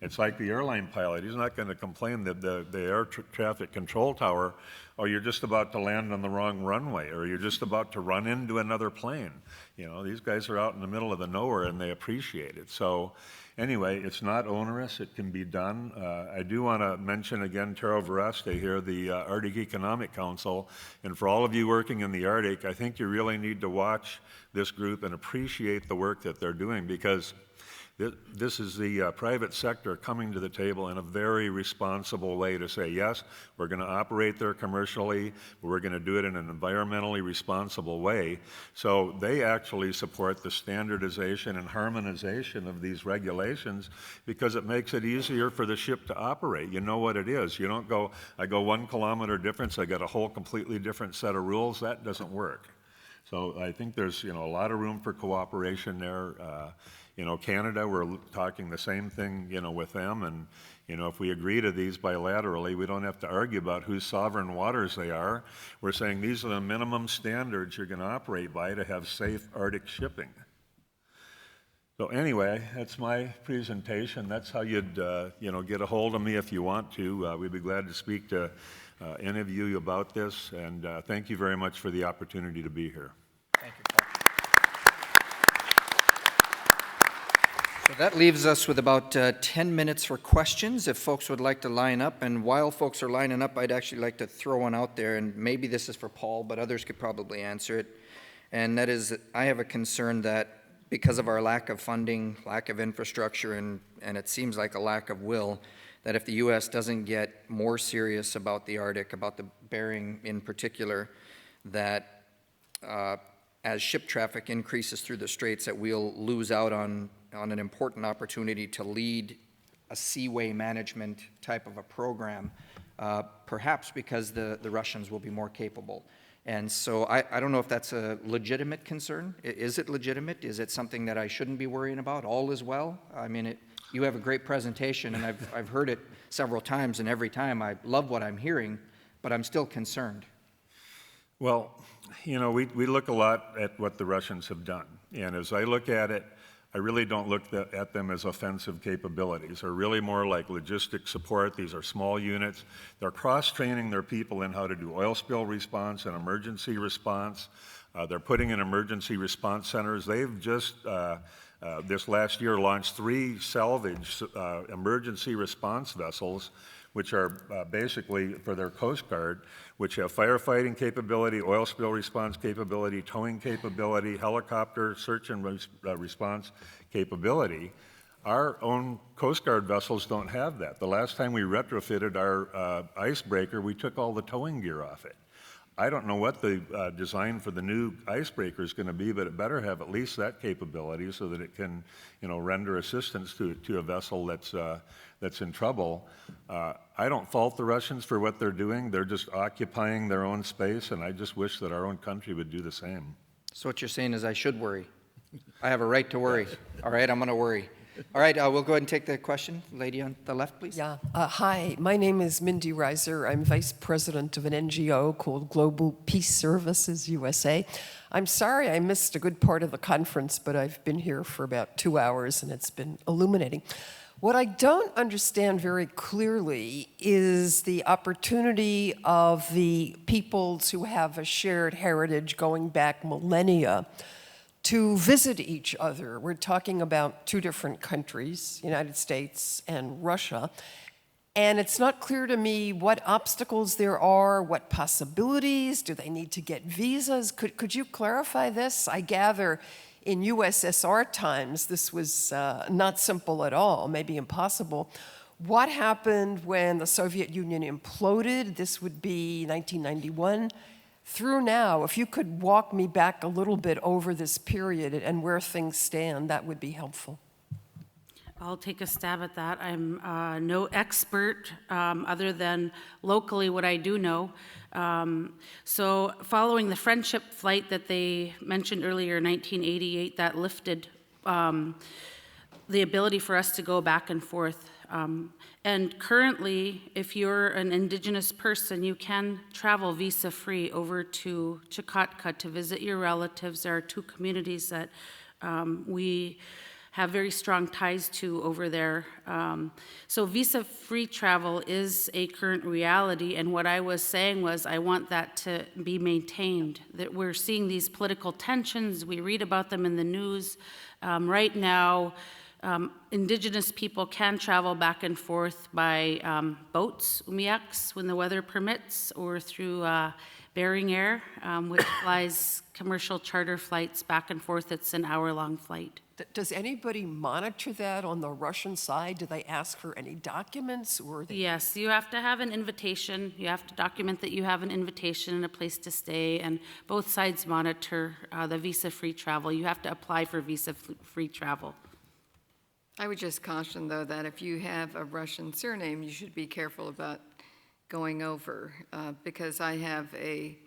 It's like the airline pilot. He's not going to complain that the air traffic control tower, oh, you're just about to land on the wrong runway, or you're just about to run into another plane. These guys are out in the middle of the nowhere and they appreciate it. So anyway, it's not onerous. It can be done. I do want to mention again Tero Vereste here, the Arctic Economic Council. And for all of you working in the Arctic, I think you really need to watch this group and appreciate the work that they're doing, because this is the private sector coming to the table in a very responsible way to say, yes, we're going to operate there commercially, but we're going to do it in an environmentally responsible way. So they actually support the standardization and harmonization of these regulations because it makes it easier for the ship to operate. You know what it is. You don't go, I go 1 kilometer difference, I got a whole completely different set of rules. That doesn't work. So I think there's a lot of room for cooperation there. Canada, we're talking the same thing, with them. And, if we agree to these bilaterally, we don't have to argue about whose sovereign waters they are. We're saying these are the minimum standards you're going to operate by to have safe Arctic shipping. So anyway, that's my presentation. That's how you'd, get a hold of me if you want to. We'd be glad to speak to any of you about this. And thank you very much for the opportunity to be here. Thank you, Paul. So that leaves us with about 10 minutes for questions, if folks would like to line up. And while folks are lining up, I'd actually like to throw one out there, and maybe this is for Paul, but others could probably answer it. And that is that I have a concern that because of our lack of funding, lack of infrastructure, and it seems like a lack of will, that if the U.S. doesn't get more serious about the Arctic, about the Bering in particular, that as ship traffic increases through the straits, that we'll lose out on an important opportunity to lead a seaway management type of a program, perhaps because the Russians will be more capable. And so I don't know if that's a legitimate concern. Is it legitimate? Is it something that I shouldn't be worrying about? All is well? I mean, you have a great presentation, and I've heard it several times, and every time I love what I'm hearing, but I'm still concerned. Well, we look a lot at what the Russians have done. And as I look at it, I really don't look at them as offensive capabilities. They're really more like logistic support. These are small units. They're cross-training their people in how to do oil spill response and emergency response. They're putting in emergency response centers. They've just, this last year, launched 3 salvage emergency response vessels, which are basically for their Coast Guard, which have firefighting capability, oil spill response capability, towing capability, helicopter search and response capability. Our own Coast Guard vessels don't have that. The last time we retrofitted our icebreaker, we took all the towing gear off it. I don't know what the design for the new icebreaker is going to be, but it better have at least that capability so that it can, render assistance to a vessel that's in trouble. I don't fault the Russians for what they're doing. They're just occupying their own space, and I just wish that our own country would do the same. So what you're saying is I should worry. I have a right to worry. All right, I'm going to worry. All right, we'll go ahead and take the question. Lady on the left, please. Yeah. Hi, my name is Mindy Reiser. I'm vice president of an NGO called Global Peace Services USA. I'm sorry I missed a good part of the conference, but I've been here for about 2 hours and it's been illuminating. What I don't understand very clearly is the opportunity of the peoples who have a shared heritage going back millennia to visit each other. We're talking about 2 different countries, United States and Russia, and it's not clear to me what obstacles there are, what possibilities, do they need to get visas? Could you clarify this? I gather in USSR times this was not simple at all, maybe impossible. What happened when the Soviet Union imploded? This would be 1991. Through now, if you could walk me back a little bit over this period and where things stand, that would be helpful. I'll take a stab at that. I'm no expert other than locally what I do know. So following the Friendship flight that they mentioned earlier in 1988, that lifted the ability for us to go back and forth. And currently, if you're an Indigenous person, you can travel visa-free over to Chukotka to visit your relatives. There are 2 communities that we have very strong ties to over there. So visa-free travel is a current reality, and what I was saying was I want that to be maintained, that we're seeing these political tensions, we read about them in the news. Right now, Indigenous people can travel back and forth by boats, umiaks, when the weather permits, or through Bering Air, which flies commercial charter flights back and forth. It's an hour-long flight. Does anybody monitor that on the Russian side? Do they ask for any documents? Yes, you have to have an invitation. You have to document that you have an invitation and a place to stay, and both sides monitor the visa-free travel. You have to apply for visa-free travel. I would just caution, though, that if you have a Russian surname, you should be careful about going over, because I have a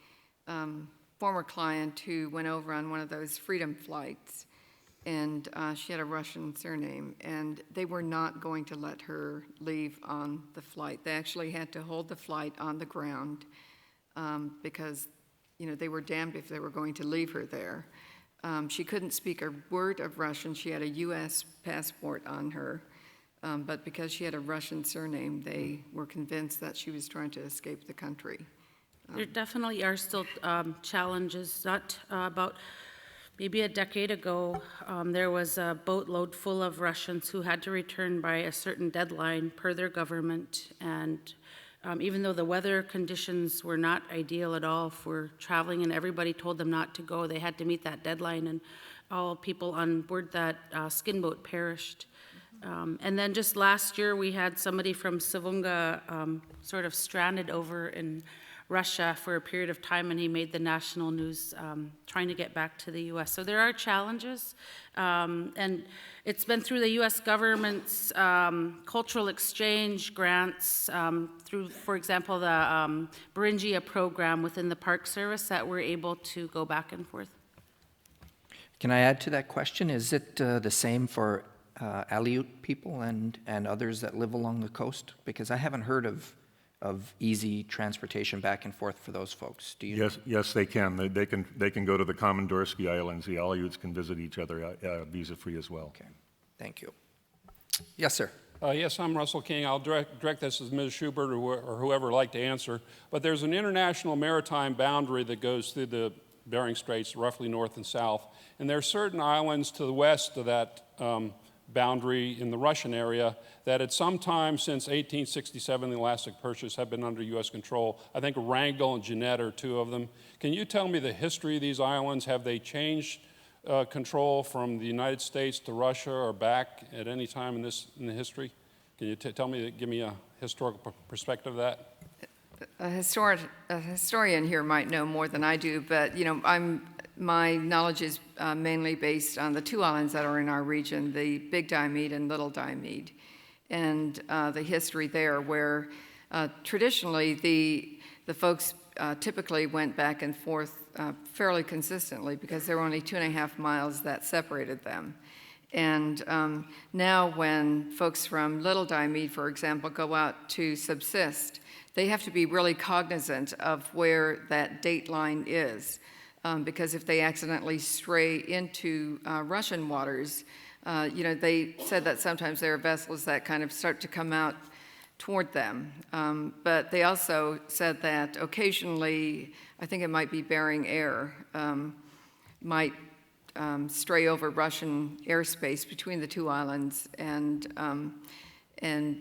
former client who went over on one of those freedom flights, and she had a Russian surname, and they were not going to let her leave on the flight. They actually had to hold the flight on the ground because, they were damned if they were going to leave her there. She couldn't speak a word of Russian. She had a U.S. passport on her, but because she had a Russian surname, they were convinced that she was trying to escape the country. There definitely are still challenges. Not about maybe a decade ago, there was a boatload full of Russians who had to return by a certain deadline per their government, and even though the weather conditions were not ideal at all for traveling and everybody told them not to go, they had to meet that deadline, and all people on board that skin boat perished. And then just last year, we had somebody from Savunga sort of stranded over in Russia for a period of time, and he made the national news trying to get back to the U.S. So there are challenges, and it's been through the U.S. government's cultural exchange grants, through, for example, the Beringia program within the Park Service, that we're able to go back and forth. Can I add to that question? Is it the same for Aleut people and others that live along the coast? Because I haven't heard of of easy transportation back and forth for those folks? Do you? Yes, they can. They can go to the Komandorsky Islands. The Aleuts can visit each other visa-free as well. Okay, thank you. Yes, sir. Yes, I'm Russell King. I'll direct this as Ms. Schubert or whoever would like to answer. But there's an international maritime boundary that goes through the Bering Straits, roughly north and south. And there are certain islands to the west of that boundary in the Russian area that at some time since 1867, the Elastic Purchase, have been under U.S. control. I think Wrangel and Jeanette are two of them. Can you tell me the history of these islands? Have they changed control from the United States to Russia or back at any time in the history? Can you tell me, give me a historical perspective of that? A historian here might know more than I do, but my knowledge is mainly based on the two islands that are in our region, the Big Diomede and Little Diomede, and the history there, where traditionally the folks typically went back and forth fairly consistently because there were only 2.5 miles that separated them. And now when folks from Little Diomede, for example, go out to subsist, they have to be really cognizant of where that date line is. Because if they accidentally stray into Russian waters, they said that sometimes there are vessels that kind of start to come out toward them. But they also said that occasionally, I think it might be Bering Air, might stray over Russian airspace between the two islands and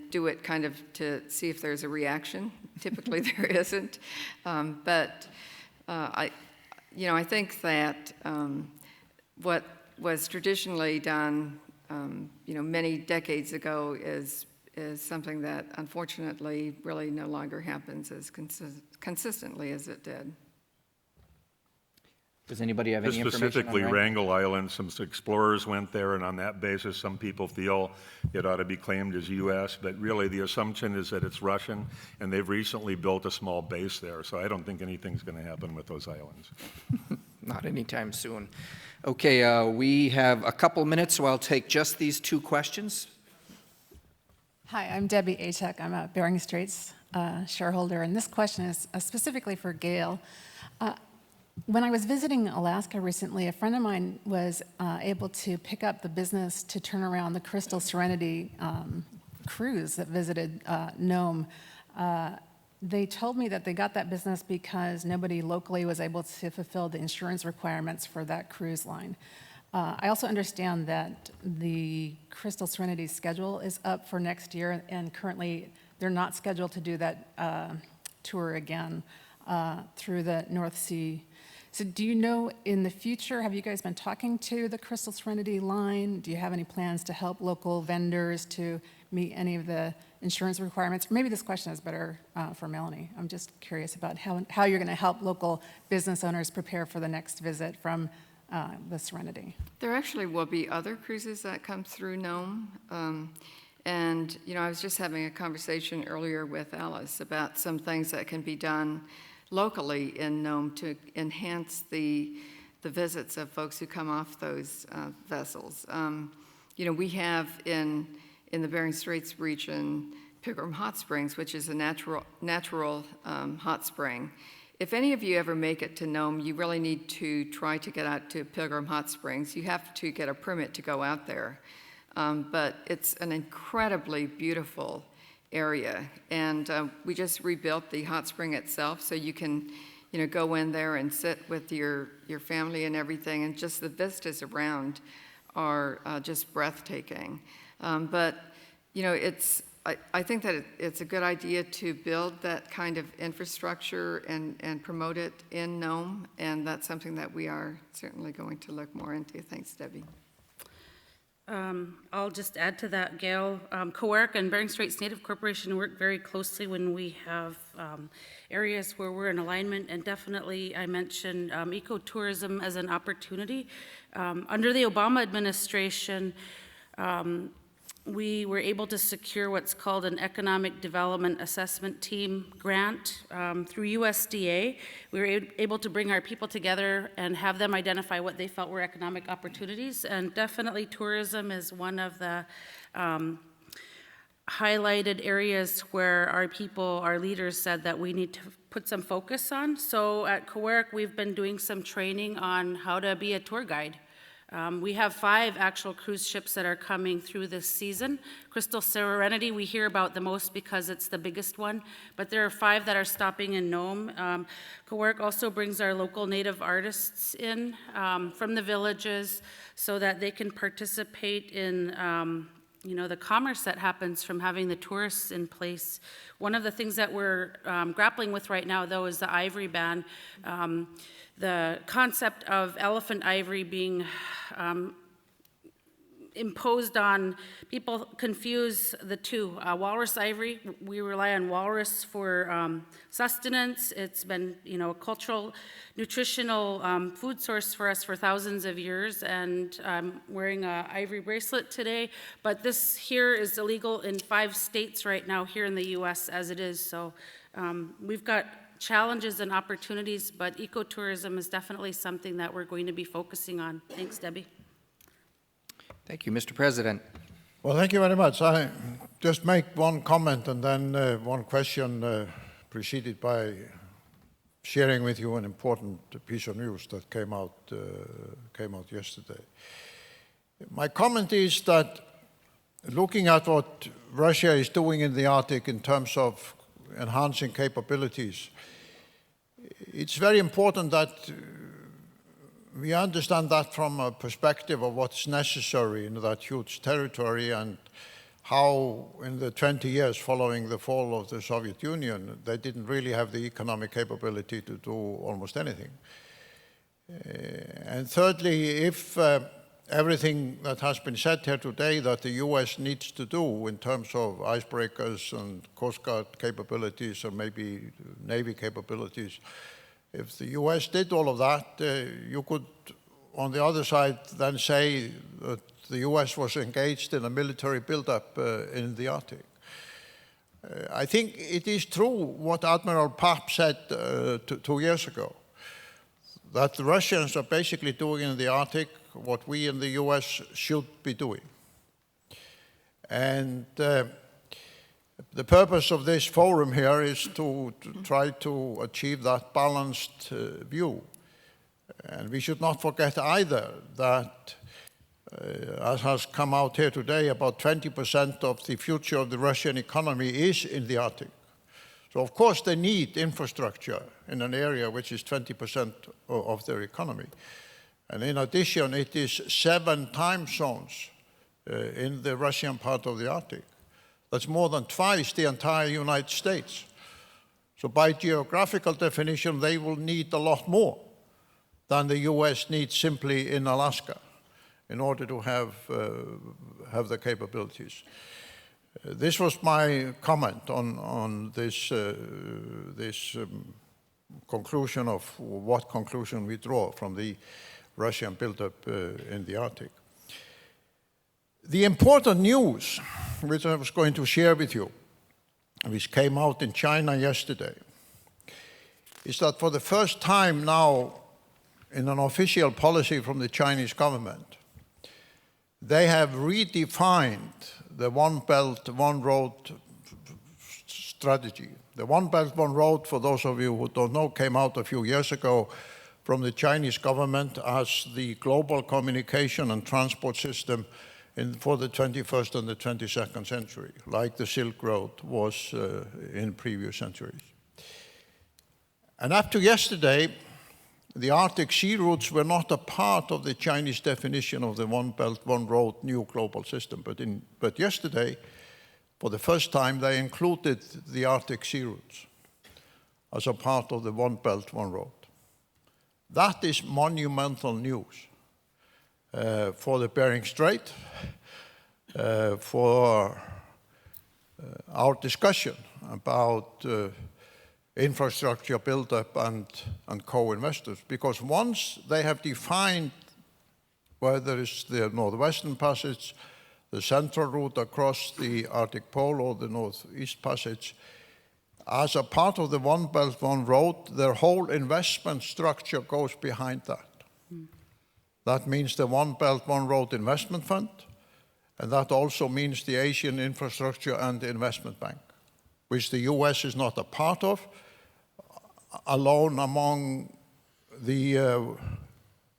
do it kind of to see if there's a reaction. Typically there isn't. But I think that what was traditionally done, many decades ago is something that unfortunately really no longer happens as consistently as it did. Does anybody have any information on Specifically, Wrangel? Wrangel Island, some explorers went there, and on that basis, some people feel it ought to be claimed as U.S., but really the assumption is that it's Russian, and they've recently built a small base there, so I don't think anything's going to happen with those islands. Not anytime soon. Okay, we have a couple minutes, so I'll take just these two questions. Hi, I'm Debbie Atek. I'm a Bering Straits shareholder, and this question is specifically for Gail. When I was visiting Alaska recently, a friend of mine was able to pick up the business to turn around the Crystal Serenity cruise that visited Nome. They told me that they got that business because nobody locally was able to fulfill the insurance requirements for that cruise line. I also understand that the Crystal Serenity schedule is up for next year, and currently they're not scheduled to do that tour again through the North Sea. So do you know in the future, have you guys been talking to the Crystal Serenity line? Do you have any plans to help local vendors to meet any of the insurance requirements? Maybe this question is better for Melanie. I'm just curious about how you're going to help local business owners prepare for the next visit from the Serenity. There actually will be other cruises that come through Nome. And, I was just having a conversation earlier with Alice about some things that can be done locally in Nome to enhance the visits of folks who come off those vessels. We have in the Bering Straits region Pilgrim Hot Springs, which is a natural hot spring. If any of you ever make it to Nome, you really need to try to get out to Pilgrim Hot Springs. You have to get a permit to go out there. But it's an incredibly beautiful area. And we just rebuilt the hot spring itself, so you can, go in there and sit with your family and everything, and just the vistas around are just breathtaking. But, I think that it's a good idea to build that kind of infrastructure and promote it in Nome, and that's something that we are certainly going to look more into. Thanks, Debbie. I'll just add to that, Gail. COERC and Bering Straits Native Corporation work very closely when we have areas where we're in alignment, and definitely I mentioned ecotourism as an opportunity. Under the Obama administration, we were able to secure what's called an Economic Development Assessment Team grant through USDA. We were able to bring our people together and have them identify what they felt were economic opportunities, and definitely tourism is one of the highlighted areas where our people, our leaders said that we need to put some focus on. So at COERC, we've been doing some training on how to be a tour guide. We have 5 actual cruise ships that are coming through this season. Crystal Serenity, we hear about the most because it's the biggest one, but there are 5 that are stopping in Nome. COERC also brings our local native artists in from the villages so that they can participate in the commerce that happens from having the tourists in place. One of the things that we're grappling with right now, though, is the ivory ban. The concept of elephant ivory being imposed on people confuse the two. Walrus ivory, we rely on walrus for sustenance. It's been, a cultural, nutritional food source for us for thousands of years, and I'm wearing an ivory bracelet today, but this here is illegal in 5 states right now here in the U.S. as it is, so we've got challenges and opportunities, but ecotourism is definitely something that we're going to be focusing on. Thanks, Debbie. Thank you, Mr. President. Well, thank you very much. I just make one comment and then one question preceded by sharing with you an important piece of news that came out yesterday. My comment is that looking at what Russia is doing in the Arctic in terms of enhancing capabilities, it's very important that we understand that from a perspective of what's necessary in that huge territory and how in the 20 years following the fall of the Soviet Union, they didn't really have the economic capability to do almost anything. And thirdly, if everything that has been said here today that the U.S. needs to do in terms of icebreakers and Coast Guard capabilities or maybe Navy capabilities, if the U.S. did all of that, you could, on the other side, then say that the U.S. was engaged in a military buildup in the Arctic. I think it is true what Admiral Papp said 2 years ago, that the Russians are basically doing in the Arctic what we in the U.S. should be doing. And the purpose of this forum here is to try to achieve that balanced view. And we should not forget either that, as has come out here today, about 20% of the future of the Russian economy is in the Arctic. So of course they need infrastructure in an area which is 20% of their economy. And in addition, it is 7 time zones in the Russian part of the Arctic. That's more than twice the entire United States. So by geographical definition, they will need a lot more than the US needs simply in Alaska in order to have the capabilities. This was my comment on this, conclusion of what conclusion we draw from the Russian buildup in the Arctic. The important news, which I was going to share with you, which came out in China yesterday, is that for the first time now in an official policy from the Chinese government, they have redefined the One Belt, One Road strategy. The One Belt, One Road, for those of you who don't know, came out a few years ago from the Chinese government as the global communication and transport system for the 21st and the 22nd century, like the Silk Road was in previous centuries. And up to yesterday, the Arctic sea routes were not a part of the Chinese definition of the One Belt, One Road new global system. But yesterday, for the first time, they included the Arctic sea routes as a part of the One Belt, One Road. That is monumental news for the Bering Strait, for our discussion about infrastructure build-up and co-investors. Because once they have defined whether it's the Northwestern Passage, the central route across the Arctic Pole, or the Northeast Passage, as a part of the One Belt, One Road, their whole investment structure goes behind that. That means the One Belt, One Road Investment Fund, and that also means the Asian Infrastructure and Investment Bank, which the U.S. is not a part of, alone among the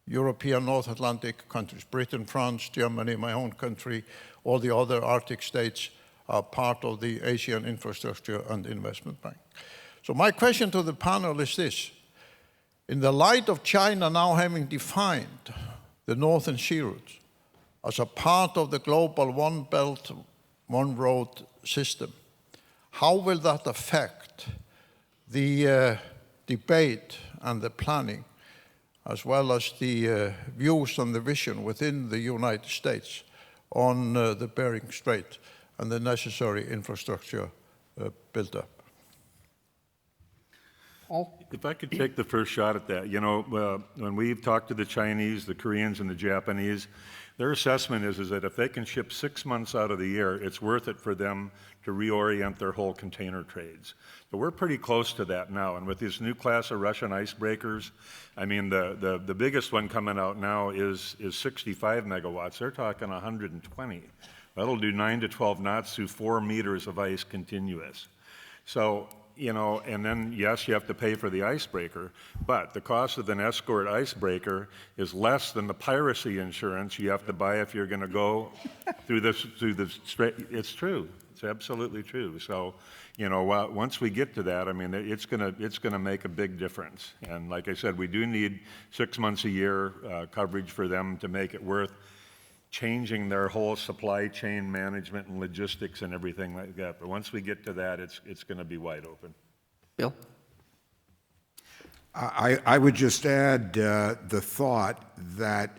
European North Atlantic countries. Britain, France, Germany, my own country, all the other Arctic states are part of the Asian Infrastructure and Investment Bank. So my question to the panel is this. In the light of China now having defined the Northern Sea Route as a part of the global One Belt, One Road system, how will that affect the debate and the planning, as well as the views and the vision within the United States on the Bering Strait and the necessary infrastructure build-up? If I could take the first shot at that, when we've talked to the Chinese, the Koreans, and the Japanese, their assessment is that if they can ship 6 months out of the year, it's worth it for them to reorient their whole container trades. But we're pretty close to that now, and with this new class of Russian icebreakers, I mean, the biggest one coming out now is 65 megawatts. They're talking 120. That'll do 9 to 12 knots through 4 meters of ice continuous. So, and then, yes, you have to pay for the icebreaker, but the cost of an escort icebreaker is less than the piracy insurance you have to buy if you're going to go through the strait. It's true. It's absolutely true. So, once we get to that, I mean, it's gonna make a big difference. And like I said, we do need 6 months a year coverage for them to make it worth changing their whole supply chain management and logistics and everything like that. But once we get to that, it's going to be wide open. Bill? I would just add the thought that,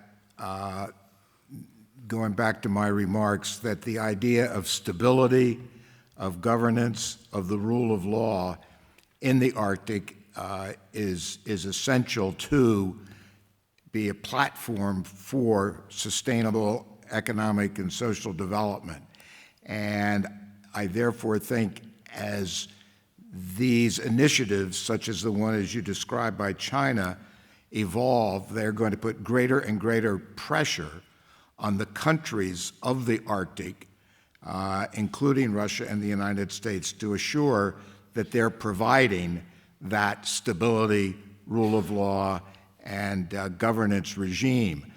going back to my remarks, that the idea of stability, of governance, of the rule of law in the Arctic is essential to be a platform for sustainable economic and social development. And I therefore think as these initiatives, such as the one as you described by China, evolve, they're going to put greater and greater pressure on the countries of the Arctic, including Russia and the United States, to assure that they're providing that stability, rule of law, and governance regime.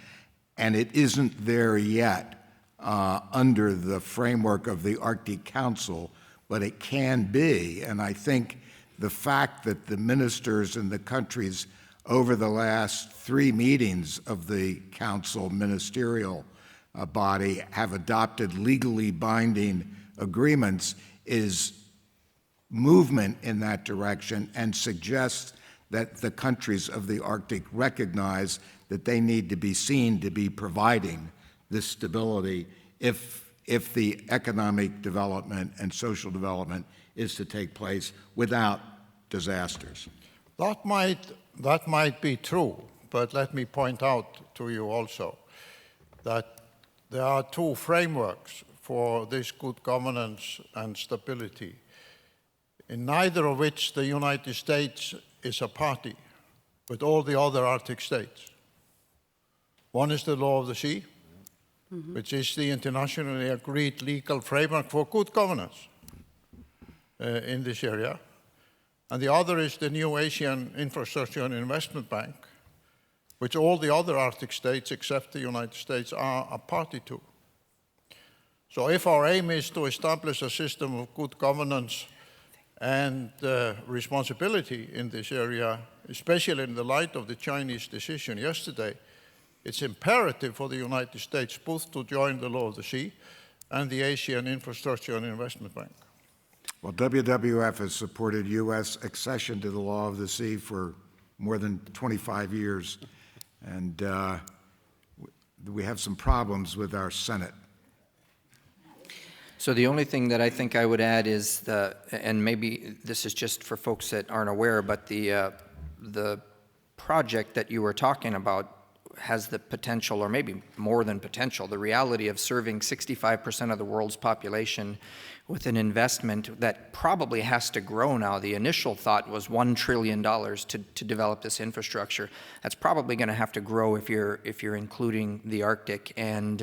And it isn't there yet under the framework of the Arctic Council, but it can be. And I think the fact that the ministers in the countries over the last 3 meetings of the Council ministerial body have adopted legally binding agreements is movement in that direction and suggests that the countries of the Arctic recognize that they need to be seen to be providing this stability if the economic development and social development is to take place without disasters. That might be true, but let me point out to you also that there are 2 frameworks for this good governance and stability, in neither of which the United States is a party with all the other Arctic states. One is the law of the sea, which is the internationally agreed legal framework for good governance in this area. And the other is the new Asian Infrastructure and Investment Bank, which all the other Arctic states except the United States are a party to. So if our aim is to establish a system of good governance and responsibility in this area, especially in the light of the Chinese decision yesterday, it's imperative for the United States both to join the law of the sea and the Asian Infrastructure and Investment Bank. Well, WWF has supported U.S. accession to the law of the sea for more than 25 years, and we have some problems with our Senate. So the only thing that I think I would add is and maybe this is just for folks that aren't aware, but the project that you were talking about has the potential, or maybe more than potential, the reality of serving 65% of the world's population with an investment that probably has to grow now. The initial thought was $1 trillion to develop this infrastructure. That's probably going to have to grow if you're including the Arctic. And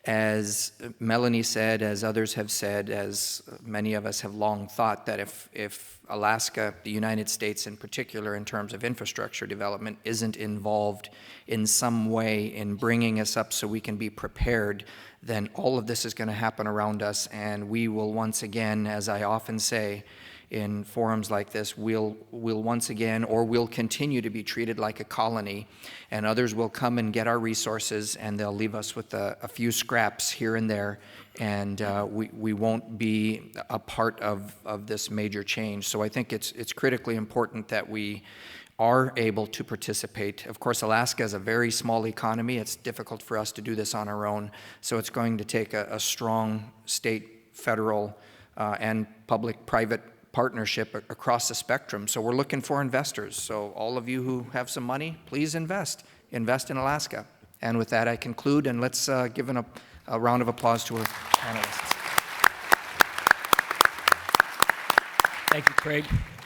As Melanie said, as others have said, as many of us have long thought, that if Alaska, the United States in particular, in terms of infrastructure development, isn't involved in some way in bringing us up so we can be prepared, then all of this is going to happen around us, and we will once again, as I often say, in forums like this, we'll once again, or we'll continue to be treated like a colony, and others will come and get our resources, and they'll leave us with a few scraps here and there, and we won't be a part of this major change. So I think it's critically important that we are able to participate. Of course, Alaska is a very small economy. It's difficult for us to do this on our own, so it's going to take a strong state, federal, and public-private partnership across the spectrum. So we're looking for investors. So all of you who have some money, please invest. Invest in Alaska. And with that, I conclude, and let's give a round of applause to our panelists. Thank you, Craig.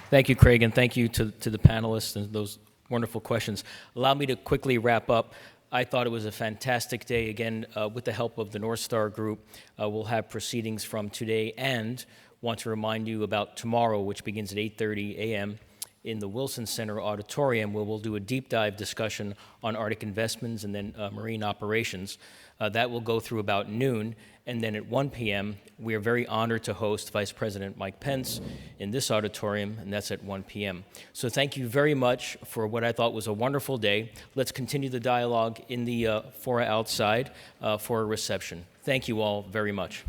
Thank you, Craig, and thank you to the panelists and those wonderful questions. Allow me to quickly wrap up. I thought it was a fantastic day. Again, with the help of the North Star Group, we'll have proceedings from today, and want to remind you about tomorrow, which begins at 8:30 a.m. in the Wilson Center Auditorium, where we'll do a deep dive discussion on Arctic investments and then marine operations. That will go through about noon, and then at 1 p.m., we are very honored to host Vice President Mike Pence in this auditorium, and that's at 1 p.m. So thank you very much for what I thought was a wonderful day. Let's continue the dialogue in the fora outside for a reception. Thank you all very much.